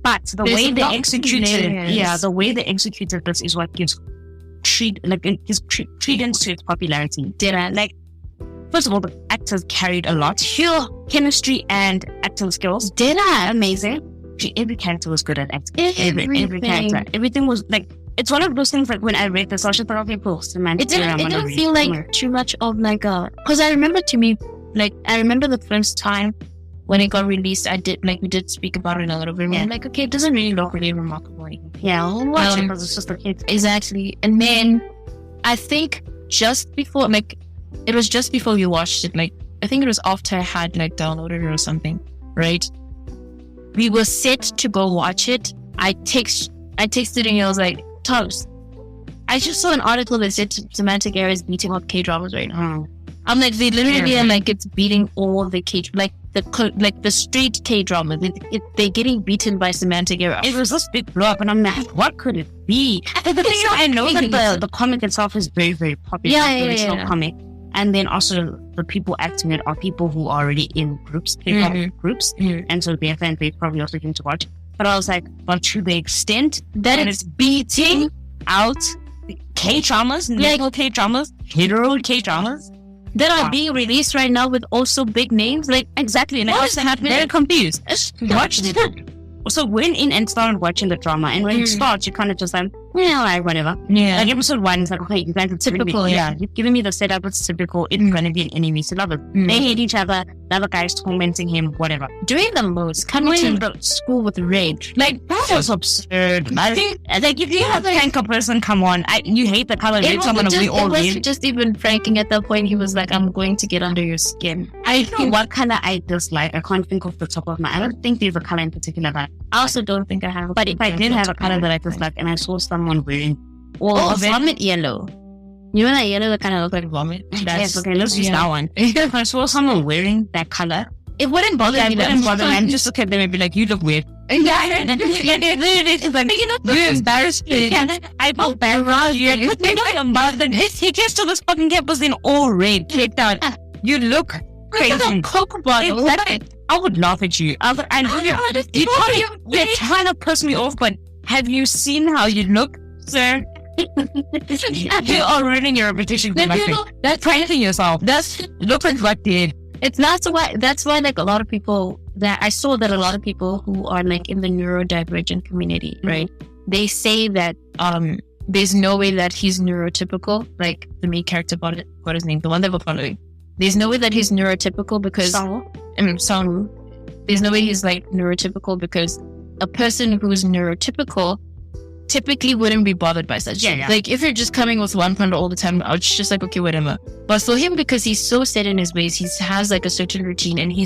But the way they executed this is what gives credence to its popularity. Like, first of all, the actors carried a lot. Pure chemistry and acting skills. Amazing. Every character was good at acting. Every character. Everything was like, it's one of those things like when I read this, I was just like, okay, cool. Semantic Error. It didn't feel like too much of like because I remember the first time when it got released, we did speak about it a little bit. Yeah. Like, okay, it doesn't really look really remarkable. Yeah, I'll watch it because it's just a kid. Exactly. And then I think it was just before we watched it. Like, I think it was after I had like downloaded it or something, right? We were set to go watch it. I texted and I was like, Tubbs, I just saw an article that said Semantic Error is beating up K-dramas right now. I'm like, they literally are like, it's beating all the the straight K-dramas. They're getting beaten by Semantic Error. It was this big blow up, and I'm like, what could it be? The thing is, I know that the comic itself is very, very popular. The original comic. And then also the people acting it are people who are already in groups, K-pop groups. And so their fan base probably also came to watch. But I was like, but to the extent that it's beating out K-dramas, hetero K-dramas, that are being released right now with also big names. Like, exactly. And I was very confused. Watched it. So went in and started watching the drama. And when it starts, you kind of just like, whatever. Yeah. Like episode 1 is like, okay, you guys are typical. You've given me the setup. It's typical. It's going to be an enemy to lovers. They hate each other. The other guy's tormenting him, whatever. Doing the most. Coming to the school with rage. Like, that was absurd. I think, like, if you have a tanker person, come on. You hate the color red. It wasn't just even pranking at that point. He was like, I'm going to get under your skin. I think what color I dislike. I can't think of the top of my. I don't think there's a color in particular that I also don't think I have. But if I did have a color that I dislike and I saw someone wearing all of it. Vomit yellow. You know that yellow that kind of looks like vomit? Yes, okay, let's use that one. If I saw someone wearing that color, it wouldn't bother me. It wouldn't bother me. I'm just look at them and be like, you look weird. It's like, you're embarrassed. I felt bad. He gets to this fucking campus in all red. Take down. You look crazy. Coke bottle. I would laugh at you. I know you're trying to piss me off, but have you seen how you look, sir? You are ruining your reputation for nothing. That's praising yourself. Look like what did. That's why like a lot of people I saw that a lot of people who are like in the neurodivergent community, right? They say that there's no way that he's neurotypical, like the main character, what his name, the one that we're following. There's no way that he's neurotypical because Song. There's no way he's like neurotypical because a person who's neurotypical typically wouldn't be bothered by such shit. Like if you're just coming with one pound all the time, I was just like, okay, whatever. But for him, because he's so set in his ways, he has like a certain routine and he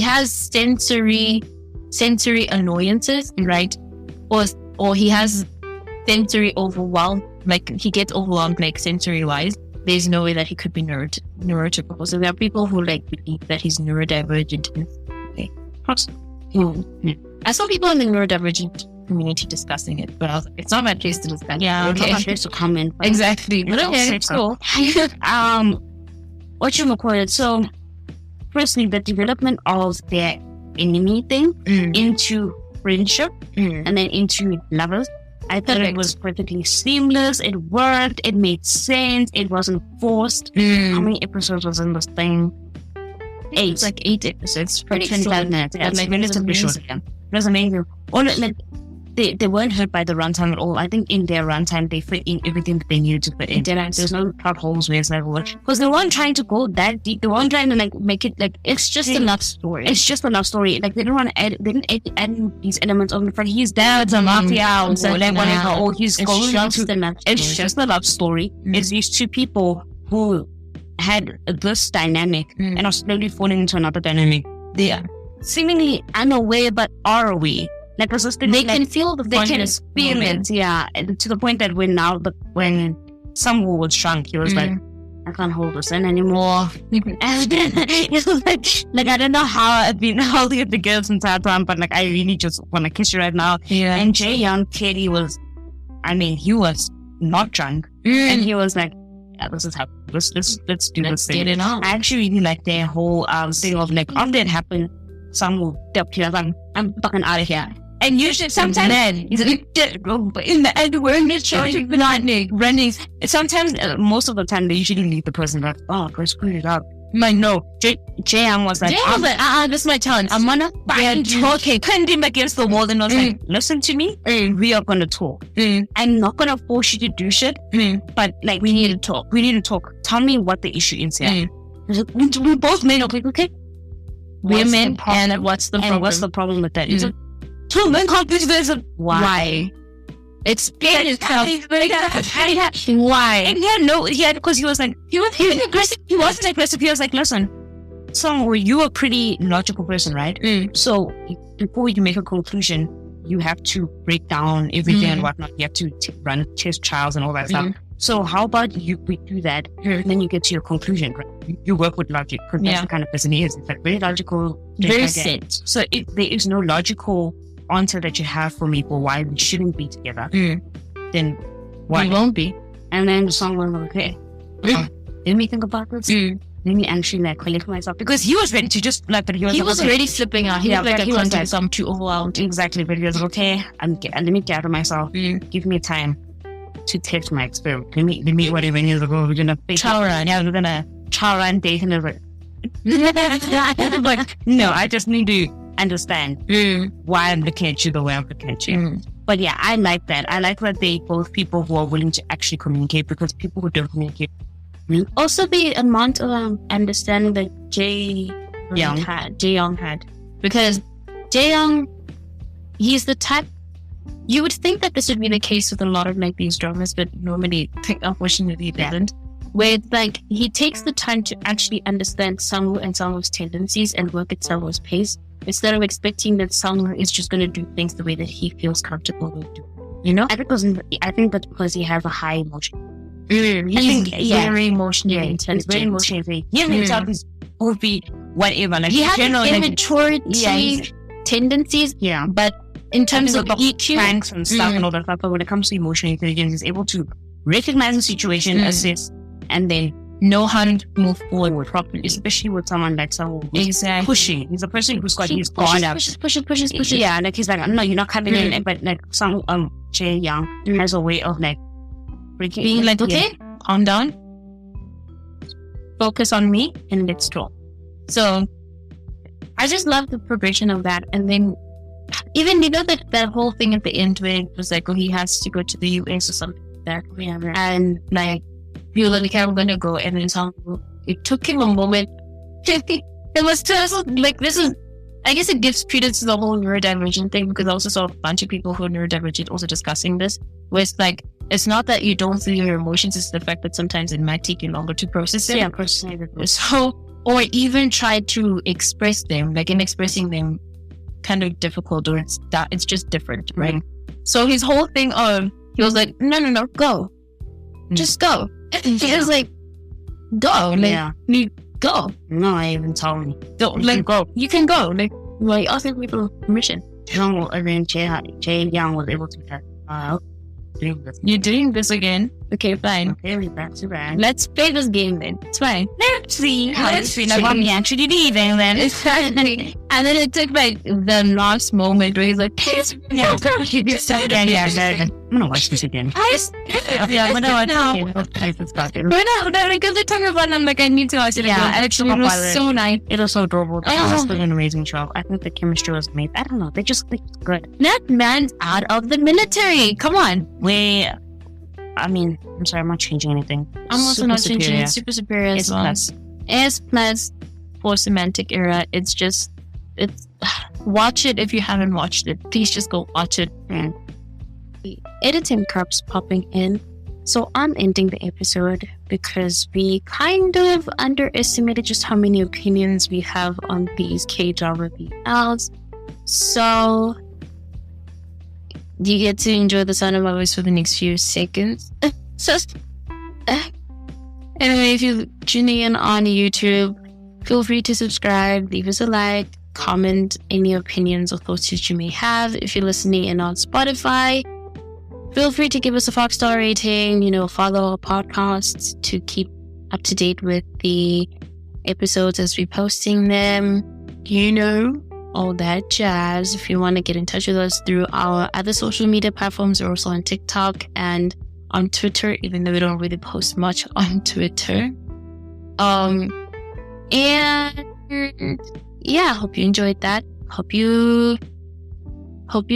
has sensory annoyances, right? Or he has sensory overwhelm, like he gets overwhelmed like sensory wise. There's no way that he could be neurotypical. So there are people who like believe that he's neurodivergent. Okay. I saw people in the neurodivergent community discussing it, but I was like, it's not my place to discuss. Yeah, okay. It's not my place to comment. Exactly. But okay, so what you call it? So, firstly, the development of their enemy thing into friendship and then into lovers. I thought it was perfectly seamless. It worked. It made sense. It wasn't forced. How many episodes was in this thing? 8. It's like 8 episodes. For 25 minutes. Yeah, it's like relatively short again. It was amazing. They weren't hurt by the runtime at all. I think in their runtime, they fit in everything that they needed to fit in. There's no plot holes where it's like, because they weren't trying to go that deep. They weren't trying to like make it like, it's just a love story. It's just a love story. Like they didn't add these elements of the fact he's dad's a mafia or like whatever. Or he's going to. It's just a love story. It's these two people who had this dynamic and are slowly falling into another dynamic. They are seemingly unaware but are aware. Like they can feel the they can experience, and to the point that when Samuel was shrunk, he was like, I can't hold this in anymore. And then it was like I don't know how I've been holding it together since that time, but like I really just want to kiss you right now. Yeah. And Jae Young clearly was, he was not drunk, and he was like, this is how let's do Let's this thing. get it on. I actually really like their whole thing of like, after it happened, some will step here, like, I'm fucking out of here. And usually sometimes in the end we're in the church running. Sometimes most of the time they usually leave the person like, oh, go screw it up. Like, no, Jaeyoung was like, this is my chance. I'm gonna fucking talk, pinned him against the wall, and I was like, listen to me, we are gonna talk. I'm not gonna force you to do shit, but like, we need to talk. Tell me what the issue is here. We both men are like, okay, we're men, and what's the problem? And what's the problem with that? It's like, two men can't do this. Why? Explain yourself. Why? And because he was aggressive. He wasn't aggressive. He was like, listen, so you're a pretty logical person, right? So before you make a conclusion, you have to break down everything and whatnot. You have to run test trials and all that stuff. So how about we do that, and then you get to your conclusion, right? You work with logic, because that's the kind of person he is. It's like very logical, very set. So if there is no logical answer that you have for me for why we shouldn't be together, then why? We won't be. And then the song was like, okay, let me think about this. Let me actually like collect myself, because he was ready to just like, but he was already flipping out. He was like, I can't do this, I'm too overwhelmed. Exactly, but he was like, okay, let me gather myself. Give me time to test my experiment. Let me whatever. And he was like, oh, we're gonna trial run. Yeah, we're gonna trial run date, and like, no, I just need to understand why I'm looking at you the way I'm looking at you. But yeah, I like that. I like that they both people who are willing to actually communicate, because people who don't communicate. Also, the amount of understanding that Jaeyoung had, because Jaeyoung, he's the type. You would think that this would be the case with a lot of like these dramas, but normally, unfortunately, it doesn't. Where it's like he takes the time to actually understand Sangwoo and Sangwoo's tendencies and work at Sangwoo's pace, instead of expecting that Sangwoo is just going to do things the way that he feels comfortable with doing. You know? I think that's because he has a high emotion. He's very emotionally intense. Very emotionally. He himself is goofy, whatever. Like, he has immaturity tendencies, but in terms of EQ, pranks and stuff and all that stuff, but when it comes to emotional intelligence, he's able to recognize the situation, assess, and then know how to move forward properly, especially with someone like someone who's exactly pushing. He's a person who's got his guard up. Pushes. Yeah, like he's like, no, you're not coming in. But like some Jaeyoung has a way of like being like, okay, calm down, focus on me, and let's talk. So I just love the progression of that. And then even that whole thing at the end where it was like, oh, he has to go to the US or something like that, and like, he was like, okay, I'm gonna go. And then it took him a moment. It was just like, this is, I guess it gives credence to the whole neurodivergent thing, because I also saw a bunch of people who are neurodivergent also discussing this, where it's like, it's not that you don't feel your emotions, it's the fact that sometimes it might take you longer to process them. Yeah, processing it. So, or even try to express them, like in expressing them, kind of difficult, or it's just different, right? So his whole thing of, he was like, no, go. Just go. He was like, go. Like, you go. No, I even told me. Don't, like, go. You can go. Like asking people permission. Jaeyoung was able to get You're doing this again? Okay, fine. Okay, we're back to back. Let's play this game then. It's fine. Let's see. Like, I'm actually leaving then. Exactly. And then it took like the last moment where he's like, I'm gonna watch this again. I'm gonna watch it again. Because they're talking about it, I'm like, I need to watch it again. Actually, it was so nice. It was so adorable. It was an amazing show. I think the chemistry was made. I don't know. They just clicked good. That man's out of the military. Come on. I'm sorry, I'm not changing anything. I'm also not changing it. Super superior as well. S plus for Semantic Error. It's watch it if you haven't watched it. Please just go watch it. Editing cups popping in. So I'm ending the episode because we kind of underestimated just how many opinions we have on these K-drama BLs. So you get to enjoy the sound of my voice for the next few seconds. Anyway, if you're tuning in on YouTube, feel free to subscribe, leave us a like, comment any opinions or thoughts that you may have. If you're listening in on Spotify, Feel free to give us a 5-star rating, follow our podcasts to keep up to date with the episodes as we're posting them, all that jazz. If you want to get in touch with us through our other social media platforms, we're also on TikTok and on Twitter, even though we don't really post much on Twitter. And yeah, hope you enjoyed that. Hope you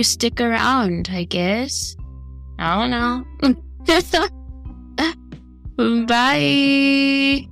stick around, I guess. I don't know. Bye.